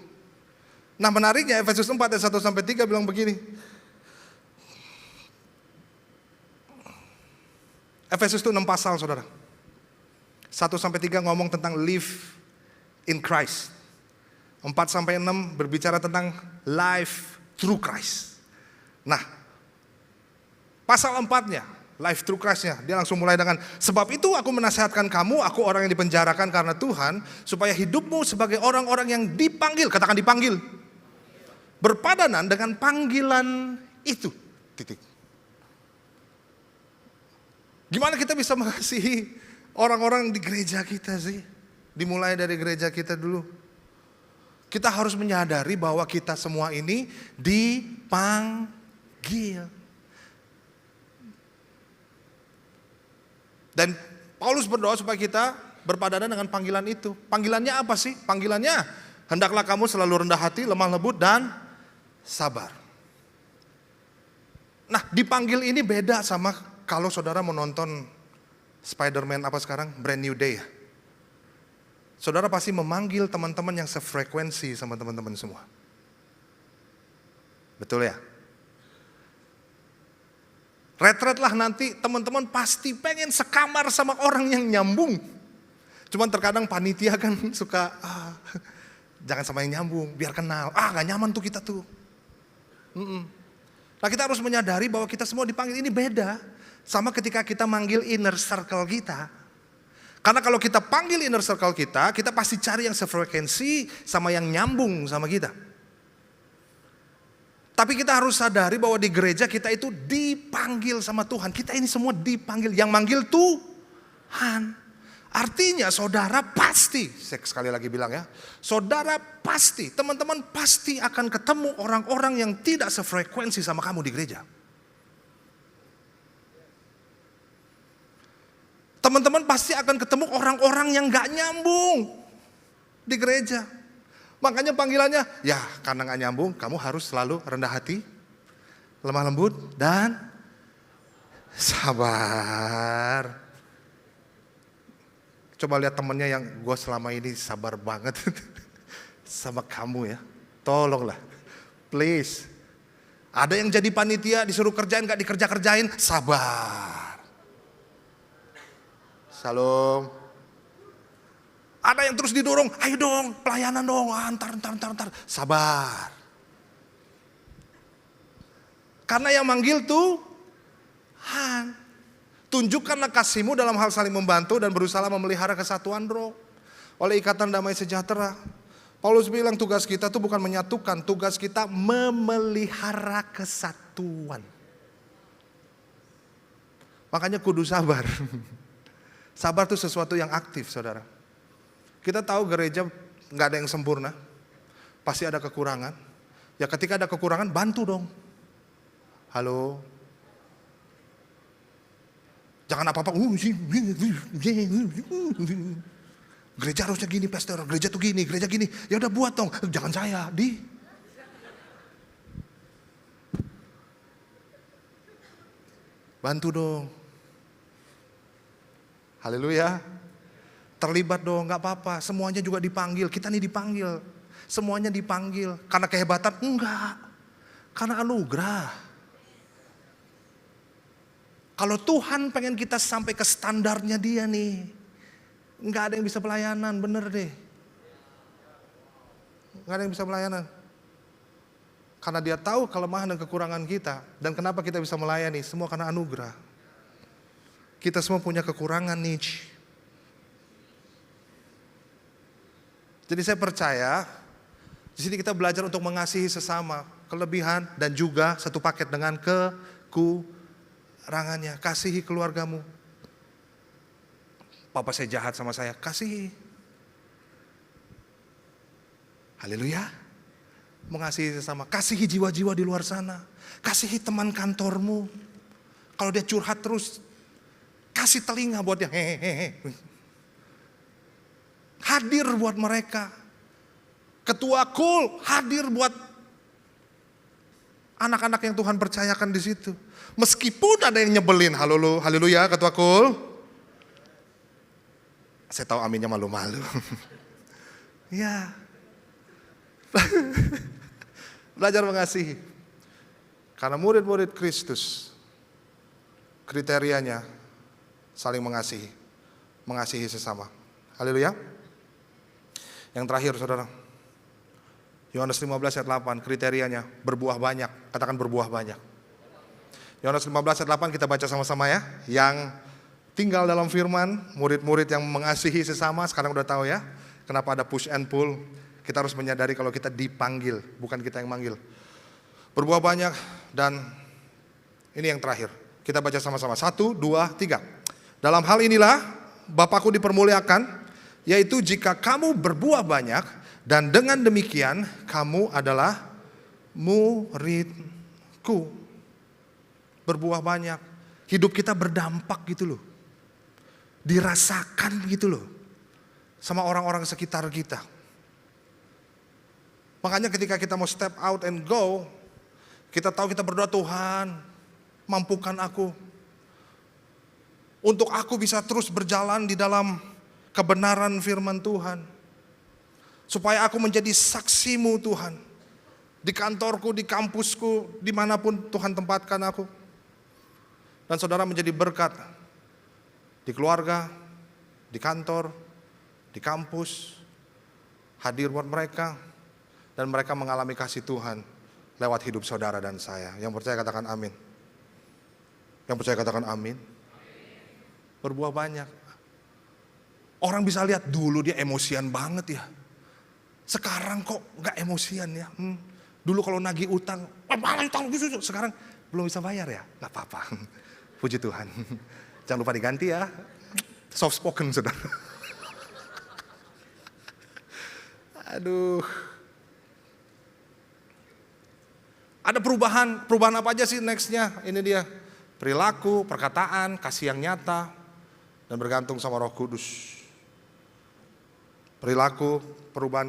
Nah menariknya Efesus 4 ayat 1-3 bilang begini. Efesus itu 6 pasal saudara. 1-3 ngomong tentang live in Christ. 4-6 berbicara tentang life through Christ. Nah, pasal 4-nya, life through Christ-nya, dia langsung mulai dengan, sebab itu aku menasihatkan kamu, aku orang yang dipenjarakan karena Tuhan, supaya hidupmu sebagai orang-orang yang dipanggil, katakan dipanggil, berpadanan dengan panggilan itu. Titik. Gimana kita bisa mengasihi orang-orang di gereja kita sih? Dimulai dari gereja kita dulu. Kita harus menyadari bahwa kita semua ini dipanggil. Dan Paulus berdoa supaya kita berpadanan dengan panggilan itu. Panggilannya apa sih? Panggilannya, hendaklah kamu selalu rendah hati, lemah lembut, dan sabar. Nah, dipanggil ini beda sama kalau saudara menonton Spider-Man apa sekarang? Brand New Day ya. Saudara pasti memanggil teman-teman yang sefrekuensi sama teman-teman semua. Betul ya? Retret lah nanti teman-teman pasti pengen sekamar sama orang yang nyambung. Cuman terkadang panitia kan suka, jangan sama yang nyambung, biar kenal. Gak nyaman tuh kita tuh. Nah kita harus menyadari bahwa kita semua dipanggil ini beda. Sama ketika kita manggil inner circle kita. Karena kalau kita panggil inner circle kita pasti cari yang sefrekuensi sama yang nyambung sama kita. Tapi kita harus sadari bahwa di gereja kita itu dipanggil sama Tuhan. Kita ini semua dipanggil, yang manggil Tuhan. Artinya saudara pasti, saya sekali lagi bilang ya, saudara pasti, teman-teman pasti akan ketemu orang-orang yang tidak sefrekuensi sama kamu di gereja. Teman-teman pasti akan ketemu orang-orang yang gak nyambung di gereja. Makanya panggilannya, ya karena gak nyambung, kamu harus selalu rendah hati, lemah lembut, dan sabar. Coba lihat temennya yang gue selama ini sabar banget sama kamu ya. Tolonglah, please. Ada yang jadi panitia disuruh kerjain gak dikerja-kerjain, sabar. Salam. Ada yang terus didorong, ayo dong, pelayanan dong, antar. Sabar. Karena yang manggil Tuhan. Tunjukkanlah kasihmu dalam hal saling membantu dan berusaha memelihara kesatuan roh oleh ikatan damai sejahtera. Paulus bilang tugas kita tuh bukan menyatukan, tugas kita memelihara kesatuan. Makanya kudu sabar. Sabar itu sesuatu yang aktif saudara. Kita tahu gereja gak ada yang sempurna. Pasti ada kekurangan. Ya ketika ada kekurangan bantu dong. Halo. Jangan apa-apa. Gereja harusnya gini pastor. Gereja tuh gini, gereja gini. Ya udah buat dong. Jangan saya. Bantu dong. Haleluya. Terlibat dong, gak apa-apa. Semuanya juga dipanggil. Kita nih dipanggil. Semuanya dipanggil. Karena kehebatan? Enggak. Karena anugerah. Kalau Tuhan pengen kita sampai ke standarnya dia nih. Enggak ada yang bisa pelayanan, bener deh. Enggak ada yang bisa pelayanan. Karena dia tahu kelemahan dan kekurangan kita. Dan kenapa kita bisa melayani? Semua karena anugerah. Kita semua punya kekurangan niche. Jadi saya percaya di sini kita belajar untuk mengasihi sesama, kelebihan dan juga satu paket dengan kekurangannya. Kasihi keluargamu. Papa saya jahat sama saya, kasihi. Haleluya. Mengasihi sesama, kasihi jiwa-jiwa di luar sana. Kasihi teman kantormu. Kalau dia curhat terus, kasih telinga buat dia. Hadir buat mereka. Ketua Kul hadir buat anak-anak yang Tuhan percayakan di situ. Meskipun ada yang nyebelin, haleluya Ketua Kul. Saya tahu aminnya malu-malu. Ya. Belajar mengasihi. Karena murid-murid Kristus, kriterianya saling mengasihi. Mengasihi sesama. Haleluya. Yang terakhir saudara. Yohanes 15 ayat 8, kriterianya berbuah banyak. Katakan berbuah banyak. Yohanes 15 ayat 8 kita baca sama-sama ya. Yang tinggal dalam firman, murid-murid yang mengasihi sesama, sekarang udah tahu ya. Kenapa ada push and pull. Kita harus menyadari kalau kita dipanggil, bukan kita yang manggil. Berbuah banyak dan ini yang terakhir. Kita baca sama-sama. 1, 2, 3. Dalam hal inilah Bapakku dipermuliakan, yaitu jika kamu berbuah banyak dan dengan demikian kamu adalah muridku. Berbuah banyak. Hidup kita berdampak gitu loh. Dirasakan gitu loh. Sama orang-orang sekitar kita. Makanya ketika kita mau step out and go, kita tahu kita berdoa, Tuhan mampukan aku. Untuk aku bisa terus berjalan di dalam kebenaran firman Tuhan. Supaya aku menjadi saksimu Tuhan. Di kantorku, di kampusku, dimanapun Tuhan tempatkan aku. Dan saudara menjadi berkat. Di keluarga, di kantor, di kampus. Hadir buat mereka. Dan mereka mengalami kasih Tuhan lewat hidup saudara dan saya. Yang percaya katakan amin. Yang percaya katakan amin. Berbuah banyak. Orang bisa lihat dulu dia emosian banget ya. Sekarang kok gak emosian ya. Dulu kalau nagih utang, sekarang belum bisa bayar ya. Gak apa-apa. Puji Tuhan. Jangan lupa diganti ya. Soft spoken saudara. Aduh. Ada perubahan apa aja sih nextnya? Ini dia. Perilaku, perkataan, kasih yang nyata. Dan bergantung sama Roh Kudus. Perilaku, perubahan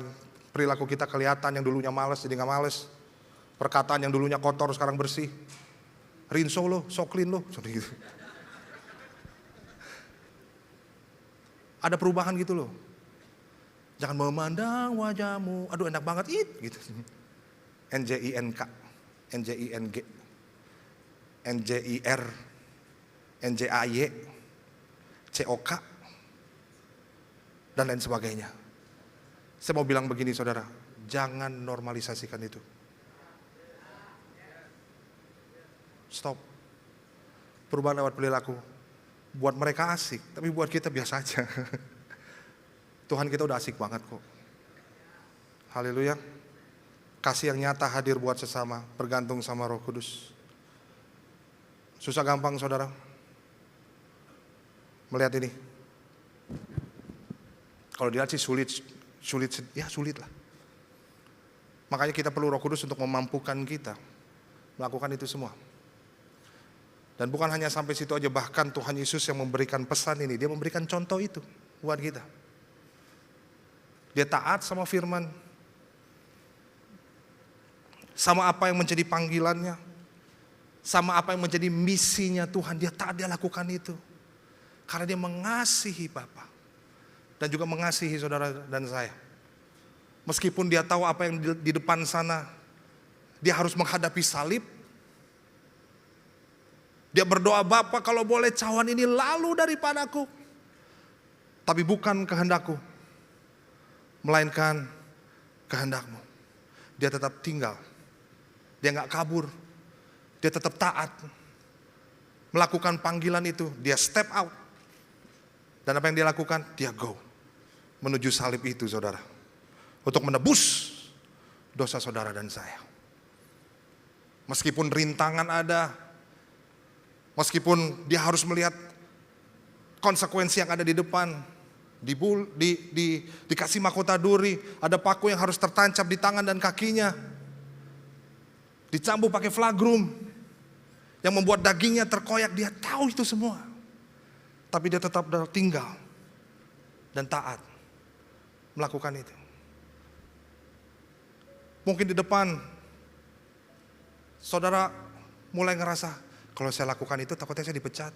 perilaku kita kelihatan, yang dulunya malas jadi gak males. Perkataan yang dulunya kotor sekarang bersih. Rinso lo, so clean lo. Gitu. Ada perubahan gitu loh. Jangan memandang wajahmu, aduh enak banget gitu. NJINK, NJING, NJIR, NJAY, COK, dan lain sebagainya. Saya mau bilang begini saudara, jangan normalisasikan itu. Stop. Perubahan lewat perilaku. Buat mereka asik, tapi buat kita biasa aja. Tuhan kita udah asik banget kok. Haleluya. Kasih yang nyata hadir buat sesama, bergantung sama Roh Kudus. Susah gampang saudara melihat ini. Kalau dilihat sih sulit lah. Makanya kita perlu Roh Kudus untuk memampukan kita melakukan itu semua. Dan bukan hanya sampai situ aja, bahkan Tuhan Yesus yang memberikan pesan ini, dia memberikan contoh itu buat kita. Dia taat sama firman, sama apa yang menjadi panggilannya, sama apa yang menjadi misinya Tuhan, dia taat, dia lakukan itu. Karena dia mengasihi Bapa dan juga mengasihi saudara dan saya. Meskipun dia tahu apa yang di depan sana, dia harus menghadapi salib. Dia berdoa, Bapa kalau boleh cawan ini lalu daripadaku. Tapi bukan kehendakku, melainkan kehendakmu. Dia tetap tinggal. Dia gak kabur. Dia tetap taat. Melakukan panggilan itu. Dia step out. Dan apa yang dia lakukan? Dia go. Menuju salib itu saudara. Untuk menebus dosa saudara dan saya. Meskipun rintangan ada. Meskipun dia harus melihat konsekuensi yang ada di depan. Dikasih mahkota duri. Ada paku yang harus tertancap di tangan dan kakinya. Dicambuk pakai flagrum. Yang membuat dagingnya terkoyak. Dia tahu itu semua. Tapi dia tetap tinggal. Dan taat. Melakukan itu. Mungkin di depan. Saudara mulai ngerasa. Kalau saya lakukan itu takutnya saya dipecat.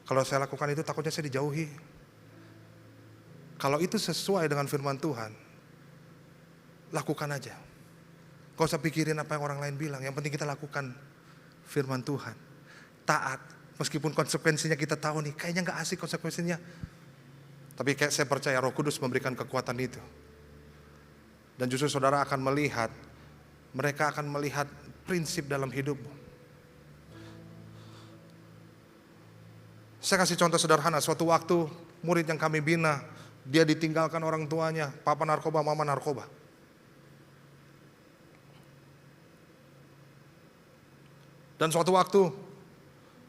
Kalau saya lakukan itu takutnya saya dijauhi. Kalau itu sesuai dengan firman Tuhan, lakukan aja. Gak usah pikirin apa yang orang lain bilang. Yang penting kita lakukan firman Tuhan. Taat. Meskipun konsekuensinya kita tahu nih, kayaknya gak asik konsekuensinya. Tapi kayak saya percaya Roh Kudus memberikan kekuatan itu. Dan justru saudara akan melihat, mereka akan melihat prinsip dalam hidupmu. Saya kasih contoh sederhana, suatu waktu murid yang kami bina, dia ditinggalkan orang tuanya, papa narkoba, mama narkoba. Dan suatu waktu,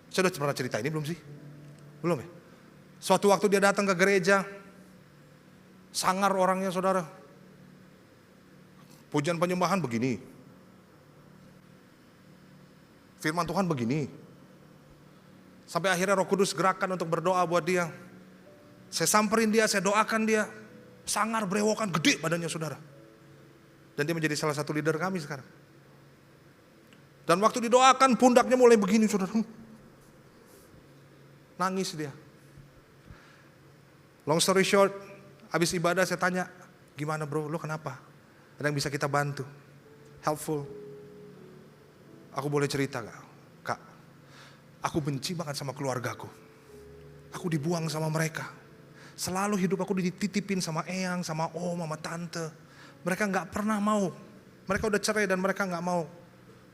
saya udah pernah cerita ini belum sih? Belum ya? Suatu waktu dia datang ke gereja, sangar orangnya saudara. Pujian penyembahan begini. Firman Tuhan begini. Sampai akhirnya Roh Kudus gerakan untuk berdoa buat dia. Saya samperin dia, saya doakan dia. Sangar, brewokan, gede badannya saudara. Dan dia menjadi salah satu leader kami sekarang. Dan waktu didoakan pundaknya mulai begini saudara. Nangis dia. Long story short, habis ibadah saya tanya, gimana bro, lo kenapa? Ada yang bisa kita bantu? Helpful. Aku boleh cerita gak? Kak, aku benci banget sama keluargaku. Aku dibuang sama mereka. Selalu hidup aku dititipin sama eyang, sama om, sama tante. Mereka gak pernah mau. Mereka udah cerai dan mereka gak mau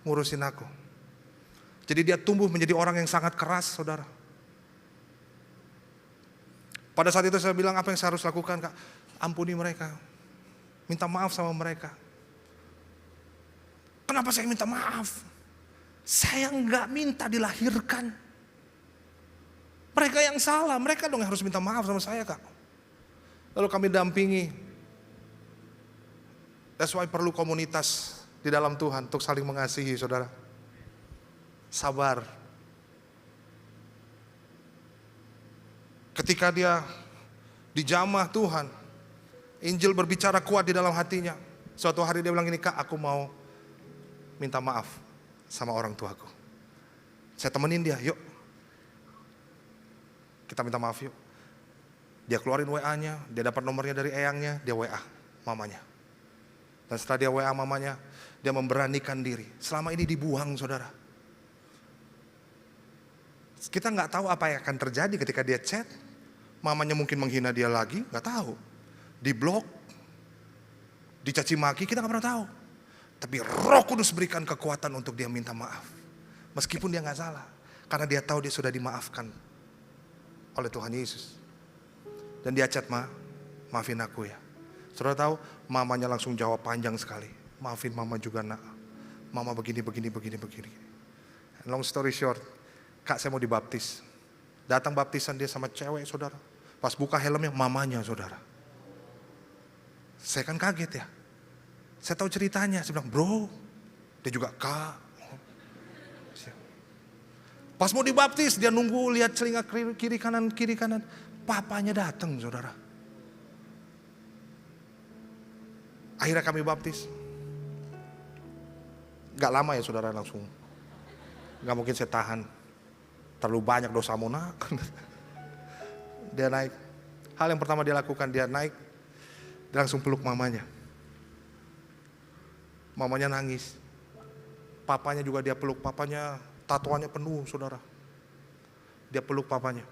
ngurusin aku. Jadi dia tumbuh menjadi orang yang sangat keras saudara. Pada saat itu saya bilang, apa yang saya harus lakukan Kak? Ampuni mereka. Minta maaf sama mereka. Kenapa saya minta maaf? Saya nggak minta dilahirkan. Mereka yang salah, mereka dong yang harus minta maaf sama saya Kak. Lalu kami dampingi. That's why perlu komunitas di dalam Tuhan untuk saling mengasihi saudara. Sabar. Ketika dia dijamah Tuhan, Injil berbicara kuat di dalam hatinya. Suatu hari dia bilang gini, Kak aku mau minta maaf sama orang tuaku. Saya temenin dia, yuk. Kita minta maaf yuk. Dia keluarin WA-nya, dia dapat nomornya dari eyangnya, dia WA mamanya. Dan setelah dia WA mamanya, dia memberanikan diri. Selama ini dibuang saudara. Kita nggak tahu apa yang akan terjadi ketika dia chat. Mamanya mungkin menghina dia lagi, nggak tahu. Diblok, dicaci maki, kita nggak pernah tahu. Tapi Roh Kudus berikan kekuatan untuk dia minta maaf. Meskipun dia nggak salah, karena dia tahu dia sudah dimaafkan oleh Tuhan Yesus. Dan dia chat, maafin aku ya. Saudara tahu, mamanya langsung jawab panjang sekali. Maafin mama juga nak. Mama begini. Long story short, Kak saya mau dibaptis. Datang baptisan dia sama cewek saudara. Pas buka helmnya mamanya saudara. Saya kan kaget ya. Saya tahu ceritanya. Saya bilang bro. Dia juga Kak. Pas mau dibaptis dia nunggu lihat telinga kiri kanan. Papanya datang saudara. Akhirnya kami baptis. Gak lama ya saudara langsung. Gak mungkin saya tahan. Terlalu banyak dosa nak. Dia naik. Hal yang pertama dia lakukan, dia naik. Dia langsung peluk mamanya. Mamanya nangis. Papanya juga dia peluk. Papanya tatoannya penuh saudara. Dia peluk papanya.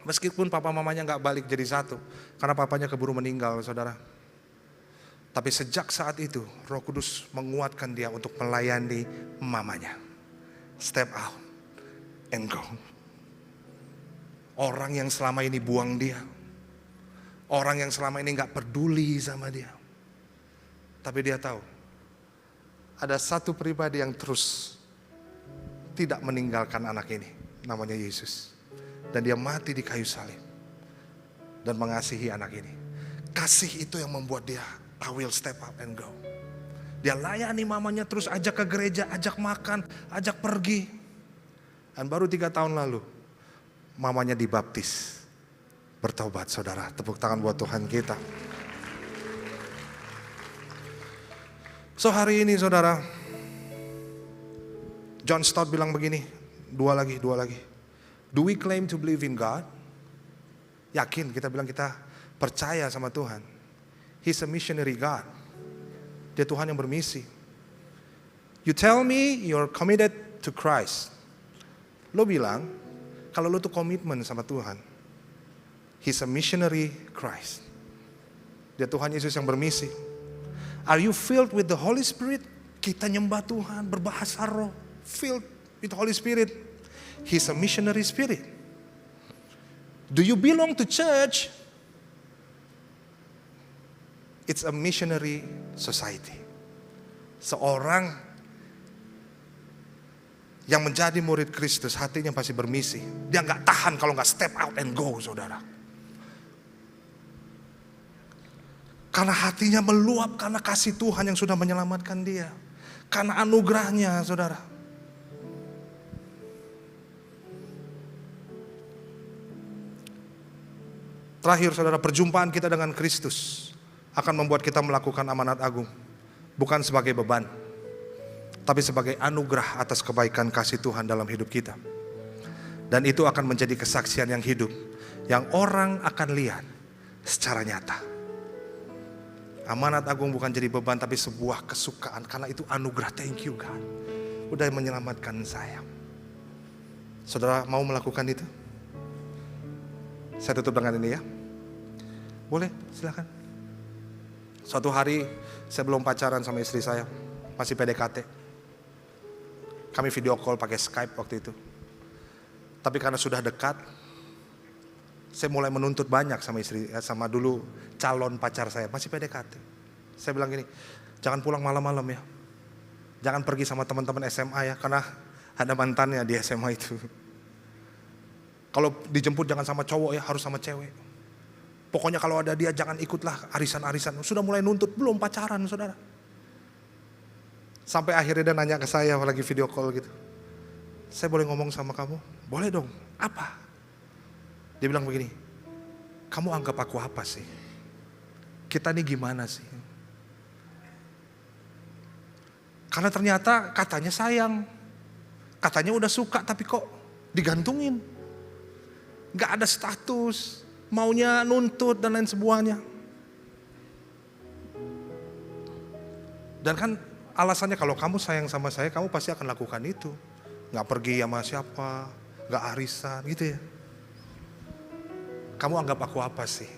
Meskipun papa mamanya gak balik jadi satu. Karena papanya keburu meninggal saudara. Tapi sejak saat itu Roh Kudus menguatkan dia untuk melayani mamanya. Step out and go. Orang yang selama ini buang dia. Orang yang selama ini gak peduli sama dia. Tapi dia tahu. Ada satu pribadi yang terus tidak meninggalkan anak ini. Namanya Yesus. Dan dia mati di kayu salib. Dan mengasihi anak ini. Kasih itu yang membuat dia, I will step up and go. Dia layani mamanya, terus ajak ke gereja, ajak makan, ajak pergi. Dan baru 3 tahun lalu, mamanya dibaptis. Bertobat saudara, tepuk tangan buat Tuhan kita. So hari ini saudara, John Stott bilang begini, dua lagi. Do we claim to believe in God? Yakin, kita bilang kita percaya sama Tuhan. He's a missionary God. Dia Tuhan yang bermisi. You tell me you're committed to Christ. Lo bilang, kalau lo tuh komitmen sama Tuhan. He's a missionary Christ. Dia Tuhan Yesus yang bermisi. Are you filled with the Holy Spirit? Kita nyembah Tuhan, berbahasa roh. Filled with the Holy Spirit. He's a missionary spirit. Do you belong to church? It's a missionary society. Seorang yang menjadi murid Kristus, hatinya pasti bermisi. Dia nggak tahan kalau nggak step out and go, saudara. Karena hatinya meluap karena kasih Tuhan yang sudah menyelamatkan dia. Karena anugerahnya, saudara. Terakhir, saudara, perjumpaan kita dengan Kristus akan membuat kita melakukan amanat agung. Bukan sebagai beban, tapi sebagai anugerah atas kebaikan kasih Tuhan dalam hidup kita. Dan itu akan menjadi kesaksian yang hidup, yang orang akan lihat secara nyata. Amanat agung bukan jadi beban, tapi sebuah kesukaan. Karena itu anugerah. Thank you God, udah menyelamatkan saya. Saudara mau melakukan itu? Saya tutup dengan ini ya. Boleh, silakan. Suatu hari saya belum pacaran sama istri saya, masih PDKT. Kami video call pakai Skype waktu itu. Tapi karena sudah dekat, saya mulai menuntut banyak sama istri, sama dulu calon pacar saya, masih PDKT. Saya bilang gini, jangan pulang malam-malam ya. Jangan pergi sama teman-teman SMA ya, karena ada mantannya di SMA itu. Kalau dijemput jangan sama cowok ya, harus sama cewek. Pokoknya kalau ada dia jangan ikutlah arisan-arisan. Sudah mulai nuntut, belum pacaran saudara. Sampai akhirnya dia nanya ke saya lagi video call gitu. Saya boleh ngomong sama kamu? Boleh dong, apa? Dia bilang begini, kamu anggap aku apa sih? Kita nih gimana sih? Karena ternyata katanya sayang. Katanya udah suka tapi kok digantungin. Gak ada status. Maunya nuntut dan lain semuanya. Dan kan alasannya kalau kamu sayang sama saya, kamu pasti akan lakukan itu. Gak pergi sama siapa, gak arisan gitu ya. Kamu anggap aku apa sih?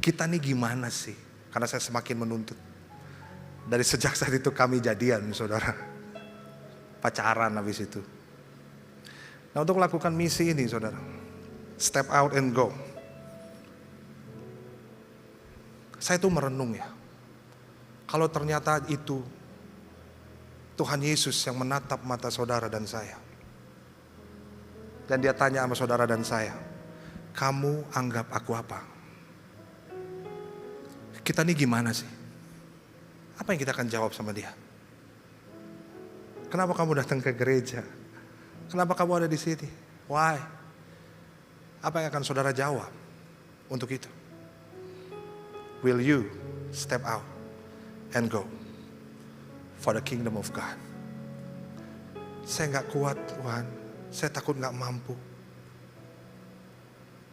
Kita nih gimana sih? Karena saya semakin menuntut. Dari sejak saat itu kami jadian saudara. Pacaran habis itu. Nah untuk melakukan misi ini saudara, step out and go. Saya tuh merenung ya. Kalau ternyata itu Tuhan Yesus yang menatap mata saudara dan saya. Dan dia tanya sama saudara dan saya, kamu anggap aku apa? Kita nih gimana sih? Apa yang kita akan jawab sama dia? Kenapa kamu datang ke gereja? Kenapa kamu ada di sini? Why? Apa yang akan saudara jawab untuk itu? Will you step out and go for the kingdom of God? Saya gak kuat Tuhan, saya takut gak mampu.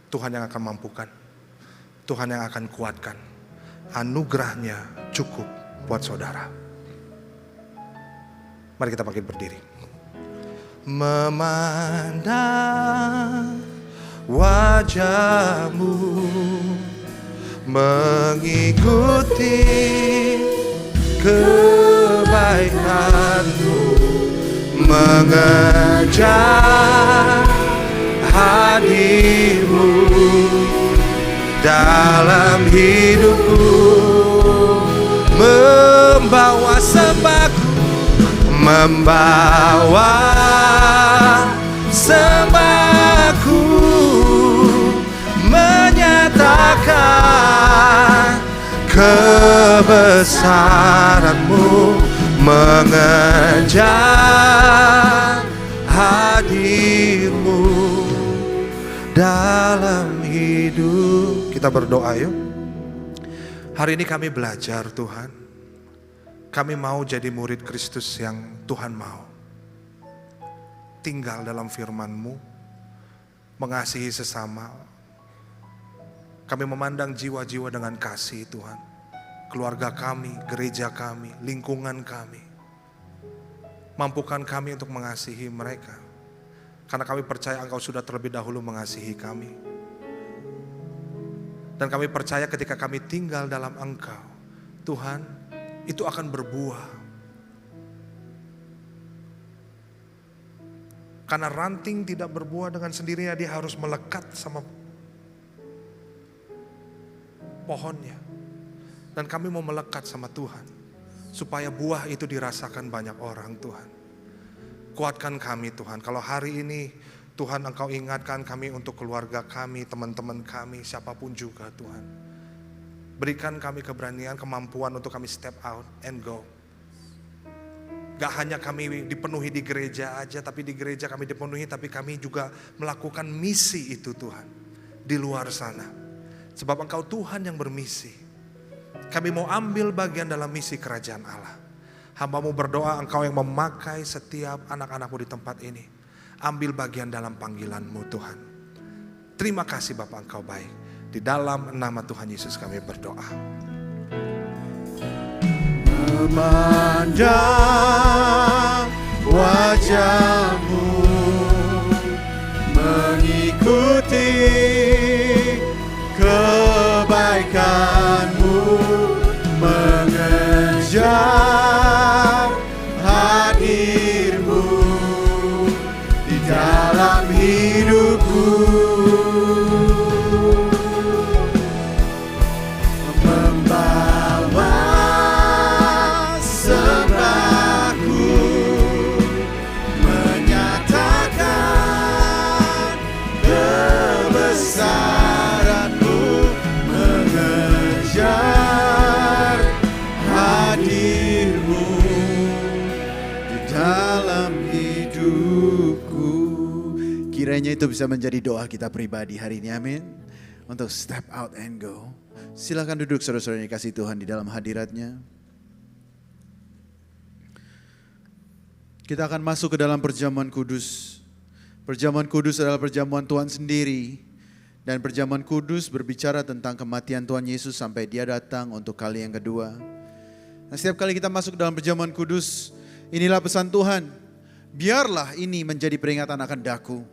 Tuhan yang akan mampukan, Tuhan yang akan kuatkan. Anugerahnya cukup buat saudara. Mari kita bangkit berdiri. Memandang wajahmu, mengikuti kebaikanmu, mengejar hadirmu dalam hidupku, membawa sembahku, membawa sembahku, menyatakan kebesaranmu, mengejar hadirmu dalam hidup. Kita berdoa yuk. Hari ini kami belajar Tuhan. Kami mau jadi murid Kristus yang Tuhan mau. Tinggal dalam firman-Mu, mengasihi sesama, Kami memandang jiwa-jiwa dengan kasih Tuhan. Keluarga kami, gereja kami, lingkungan kami. Mampukan kami untuk mengasihi mereka. Karena kami percaya Engkau sudah terlebih dahulu mengasihi kami. Dan kami percaya ketika kami tinggal dalam Engkau, Tuhan, itu akan berbuah. Karena ranting tidak berbuah dengan sendirinya, dia harus melekat sama pohonnya. Dan kami mau melekat sama Tuhan, supaya buah itu dirasakan banyak orang Tuhan. Kuatkan kami Tuhan, kalau hari ini Tuhan Engkau ingatkan kami untuk keluarga kami, teman-teman kami, siapapun juga Tuhan. Berikan kami keberanian, kemampuan untuk kami step out and go. Gak hanya kami dipenuhi di gereja aja, tapi di gereja kami dipenuhi, tapi kami juga melakukan misi itu Tuhan, di luar sana. Sebab Engkau Tuhan yang bermisi. Kami mau ambil bagian dalam misi kerajaan Allah. Hamba-Mu berdoa Engkau yang memakai setiap anak-anak-Mu di tempat ini. Ambil bagian dalam panggilan-Mu Tuhan. Terima kasih Bapa, Engkau baik. Di dalam nama Tuhan Yesus kami berdoa. Memandang wajah-Mu, mengikuti kebaikan-Mu, mengejar hadir-Mu di dalam hidupku. Membawa sembahku, menyatakan kebesaran-Mu, mengejar hadir-Mu di dalam hidupku. Kiranya itu bisa menjadi doa kita pribadi hari ini, amin. Untuk step out and go. Silakan duduk saudara-saudara yang dikasihi Tuhan di dalam hadirat-Nya. Kita akan masuk ke dalam perjamuan kudus. Perjamuan kudus adalah perjamuan Tuhan sendiri. Dan perjamuan kudus berbicara tentang kematian Tuhan Yesus sampai Dia datang untuk kali yang kedua. Nah, setiap kali kita masuk ke dalam perjamuan kudus, inilah pesan Tuhan. Biarlah ini menjadi peringatan akan daku.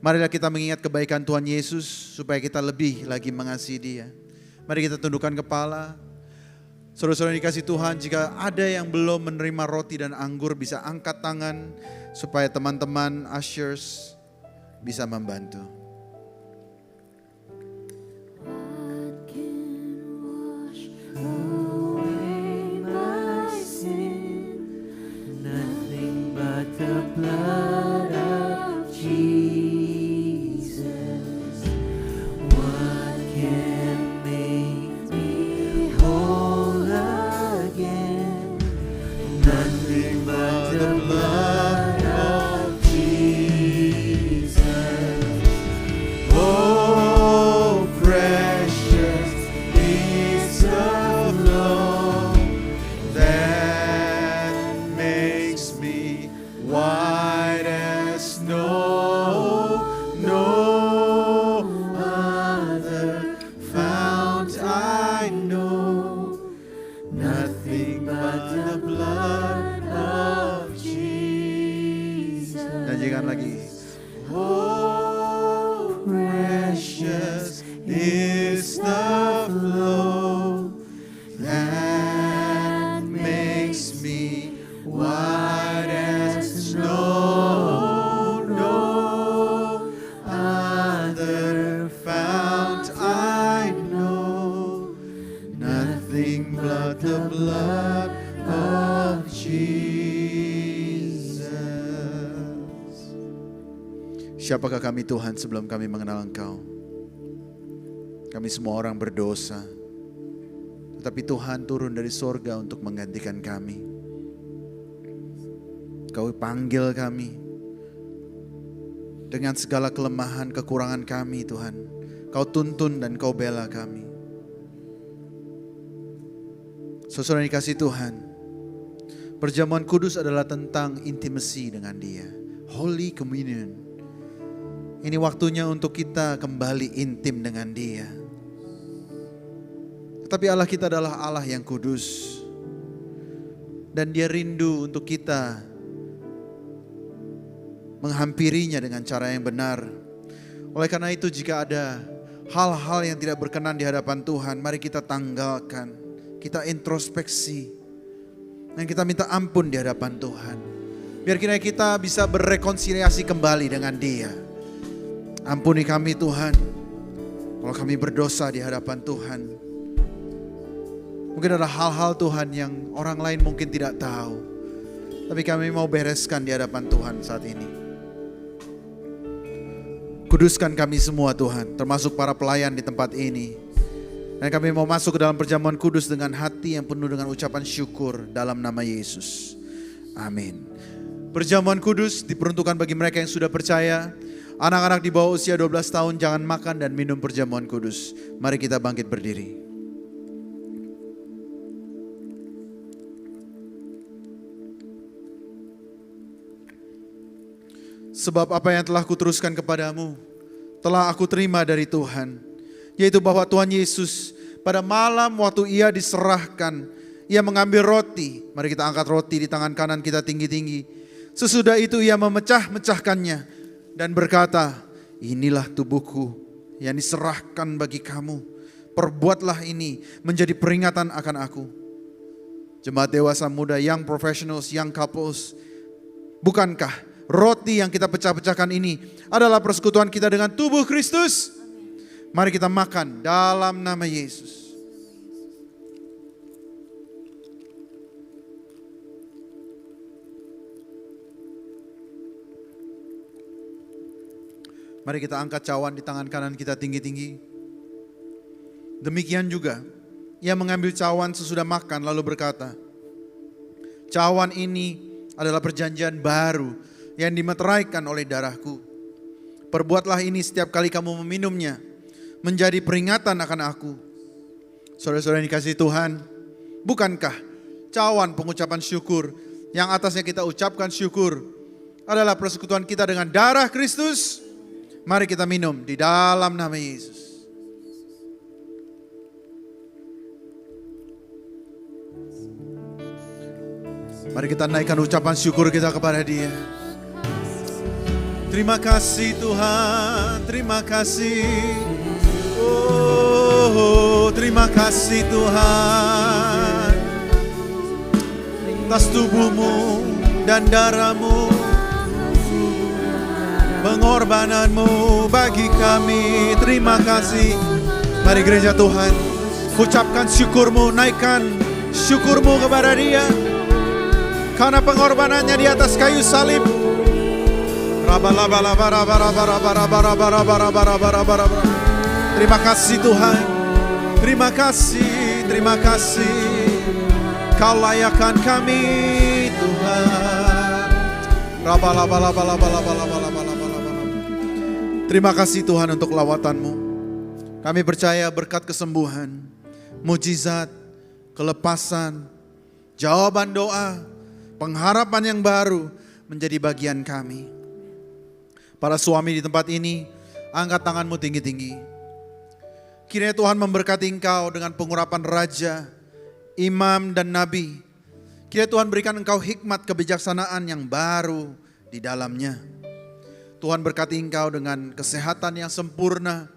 Marilah kita mengingat kebaikan Tuhan Yesus supaya kita lebih lagi mengasihi Dia. Mari kita tundukkan kepala. Saudara-saudara yang dikasihi Tuhan, jika ada yang belum menerima roti dan anggur, bisa angkat tangan supaya teman-teman ushers bisa membantu. What can wash away my sin? Nothing but the blood of Jesus. What can make me whole again? Nothing but the blood of Jesus. Oh, precious is the flow that makes me white as snow. No other fount I know, nothing but the blood of Jesus. Nyanyikan lagi. Oh, precious is the flow that makes me white as snow. No other fount I know, nothing but the blood of Jesus. Siapakah kami Tuhan sebelum kami mengenal Engkau? Kami semua orang berdosa. Tetapi Tuhan turun dari sorga untuk menggantikan kami. Kau panggil kami. Dengan segala kelemahan, kekurangan kami Tuhan. Kau tuntun dan Kau bela kami. Saudara yang dikasihi Tuhan, perjamuan kudus adalah tentang intimacy dengan Dia. Holy Communion. Ini waktunya untuk kita kembali intim dengan Dia. Tapi Allah kita adalah Allah yang kudus. Dan Dia rindu untuk kita menghampirinya dengan cara yang benar. Oleh karena itu jika ada hal-hal yang tidak berkenan di hadapan Tuhan, mari kita tanggalkan, kita introspeksi, dan kita minta ampun di hadapan Tuhan. Biar kiranya kita bisa berrekonsiliasi kembali dengan Dia. Ampuni kami Tuhan, kalau kami berdosa di hadapan Tuhan. Mungkin ada hal-hal Tuhan yang orang lain mungkin tidak tahu, tapi kami mau bereskan di hadapan Tuhan saat ini. Kuduskan kami semua Tuhan, termasuk para pelayan di tempat ini. Dan kami mau masuk ke dalam perjamuan kudus dengan hati yang penuh dengan ucapan syukur dalam nama Yesus. Amin. Perjamuan kudus diperuntukkan bagi mereka yang sudah percaya. Anak-anak di bawah usia 12 tahun jangan makan dan minum perjamuan kudus. Mari kita bangkit berdiri. Sebab apa yang telah kuteruskan kepadamu, telah aku terima dari Tuhan. Yaitu bahwa Tuhan Yesus pada malam waktu Ia diserahkan, Ia mengambil roti. Mari kita angkat roti di tangan kanan kita tinggi-tinggi. Sesudah itu Ia memecah-mecahkannya dan berkata, inilah tubuhku yang diserahkan bagi kamu. Perbuatlah ini menjadi peringatan akan aku. Jemaat dewasa muda, young professionals, young couples, bukankah roti yang kita pecah-pecahkan ini adalah persekutuan kita dengan tubuh Kristus? Mari kita makan dalam nama Yesus. Mari kita angkat cawan di tangan kanan kita tinggi-tinggi. Demikian juga, Ia mengambil cawan sesudah makan lalu berkata, cawan ini adalah perjanjian baru yang dimeteraikan oleh darahku. Perbuatlah ini setiap kali kamu meminumnya, menjadi peringatan akan aku. Saudara-saudara yang dikasihi Tuhan, bukankah cawan pengucapan syukur yang atasnya kita ucapkan syukur adalah persekutuan kita dengan darah Kristus? Mari kita minum di dalam nama Yesus. Mari kita naikkan ucapan syukur kita kepada Dia. Terima kasih Tuhan, terima kasih. Oh, terima kasih Tuhan. Atas tubuhmu dan darahmu, pengorbananmu bagi kami. Terima kasih. Mari gereja Tuhan, ucapkan syukurmu, naikkan syukurmu kepada Dia. Karena pengorbanannya di atas kayu salib. Terima kasih Tuhan. Terima kasih, terima kasih. Kau layakkan kami Tuhan. Terima kasih Tuhan untuk lawatanmu. Kami percaya berkat kesembuhan, mujizat, kelepasan, jawaban doa, pengharapan yang baru menjadi bagian kami. Para suami di tempat ini, angkat tanganmu tinggi-tinggi. Kiranya Tuhan memberkati engkau dengan pengurapan raja, imam dan nabi. Kiranya Tuhan berikan engkau hikmat kebijaksanaan yang baru di dalamnya. Tuhan berkati engkau dengan kesehatan yang sempurna,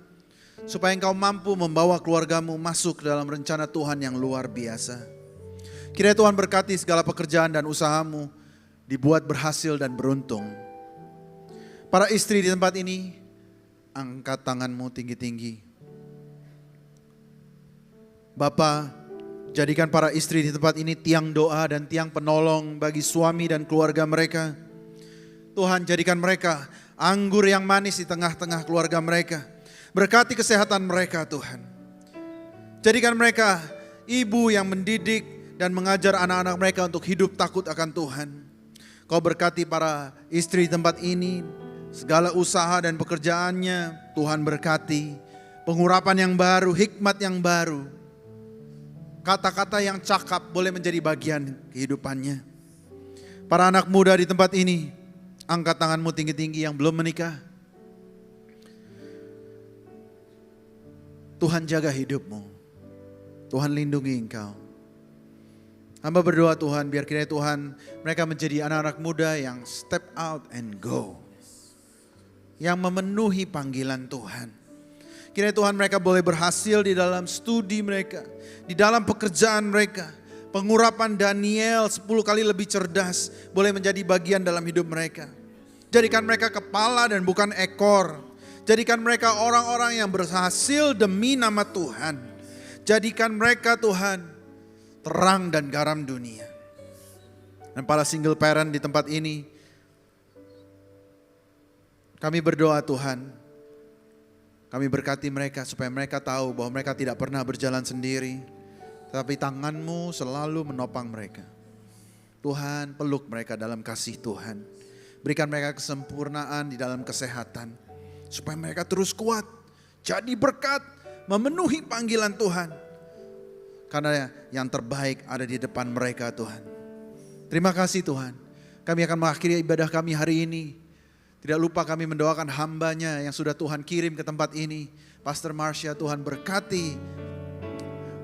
supaya engkau mampu membawa keluargamu masuk dalam rencana Tuhan yang luar biasa. Kiranya Tuhan berkati segala pekerjaan dan usahamu dibuat berhasil dan beruntung. Para istri di tempat ini, angkat tanganmu tinggi-tinggi. Bapa, jadikan para istri di tempat ini tiang doa dan tiang penolong bagi suami dan keluarga mereka. Tuhan, jadikan mereka anggur yang manis di tengah-tengah keluarga mereka. Berkati kesehatan mereka Tuhan. Jadikan mereka ibu yang mendidik dan mengajar anak-anak mereka untuk hidup takut akan Tuhan. Kau berkati para istri di tempat ini, segala usaha dan pekerjaannya Tuhan berkati. Pengurapan yang baru, hikmat yang baru, kata-kata yang cakap boleh menjadi bagian kehidupannya. Para anak muda di tempat ini, angkat tanganmu tinggi-tinggi yang belum menikah. Tuhan jaga hidupmu. Tuhan lindungi engkau. Hamba berdoa Tuhan, biar kiranya Tuhan mereka menjadi anak-anak muda yang step out and go. Yang memenuhi panggilan Tuhan. Kiranya Tuhan mereka boleh berhasil di dalam studi mereka, di dalam pekerjaan mereka. Pengurapan Daniel 10 kali lebih cerdas boleh menjadi bagian dalam hidup mereka. Jadikan mereka kepala dan bukan ekor. Jadikan mereka orang-orang yang berhasil demi nama Tuhan. Jadikan mereka Tuhan terang dan garam dunia. Dan para single parent di tempat ini, kami berdoa Tuhan, kami berkati mereka supaya mereka tahu bahwa mereka tidak pernah berjalan sendiri, tetapi tangan-Mu selalu menopang mereka. Tuhan, peluk mereka dalam kasih Tuhan. Berikan mereka kesempurnaan di dalam kesehatan, supaya mereka terus kuat, jadi berkat, memenuhi panggilan Tuhan. Karena yang terbaik ada di depan mereka Tuhan. Terima kasih Tuhan. Kami akan mengakhiri ibadah kami hari ini. Tidak lupa kami mendoakan hambanya yang sudah Tuhan kirim ke tempat ini. Pastor Marsha, Tuhan berkati.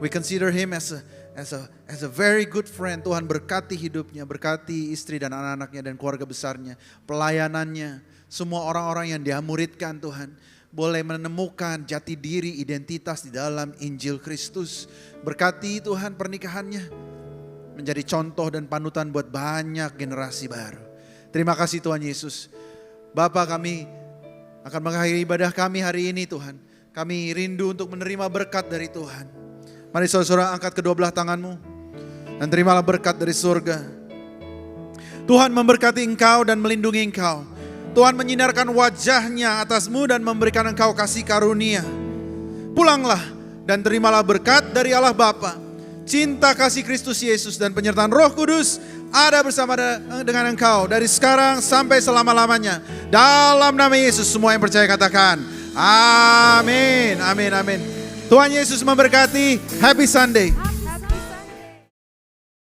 We consider him as a very good friend. Tuhan berkati hidupnya, berkati istri dan anak-anaknya dan keluarga besarnya. Pelayanannya, semua orang-orang yang dia muridkan Tuhan. Boleh menemukan jati diri identitas di dalam Injil Kristus. Berkati Tuhan pernikahannya menjadi contoh dan panutan buat banyak generasi baru. Terima kasih Tuhan Yesus. Bapa, kami akan mengakhiri ibadah kami hari ini Tuhan. Kami rindu untuk menerima berkat dari Tuhan. Mari saudara-saudara angkat kedua belah tanganmu dan terimalah berkat dari surga. Tuhan memberkati engkau dan melindungi engkau. Tuhan menyinarkan wajahnya atasmu dan memberikan engkau kasih karunia. Pulanglah dan terimalah berkat dari Allah Bapa, cinta kasih Kristus Yesus dan penyertaan Roh Kudus ada bersama dengan engkau dari sekarang sampai selama-lamanya. Dalam nama Yesus semua yang percaya katakan amin, amin, amin. Tuhan Yesus memberkati. Happy Sunday.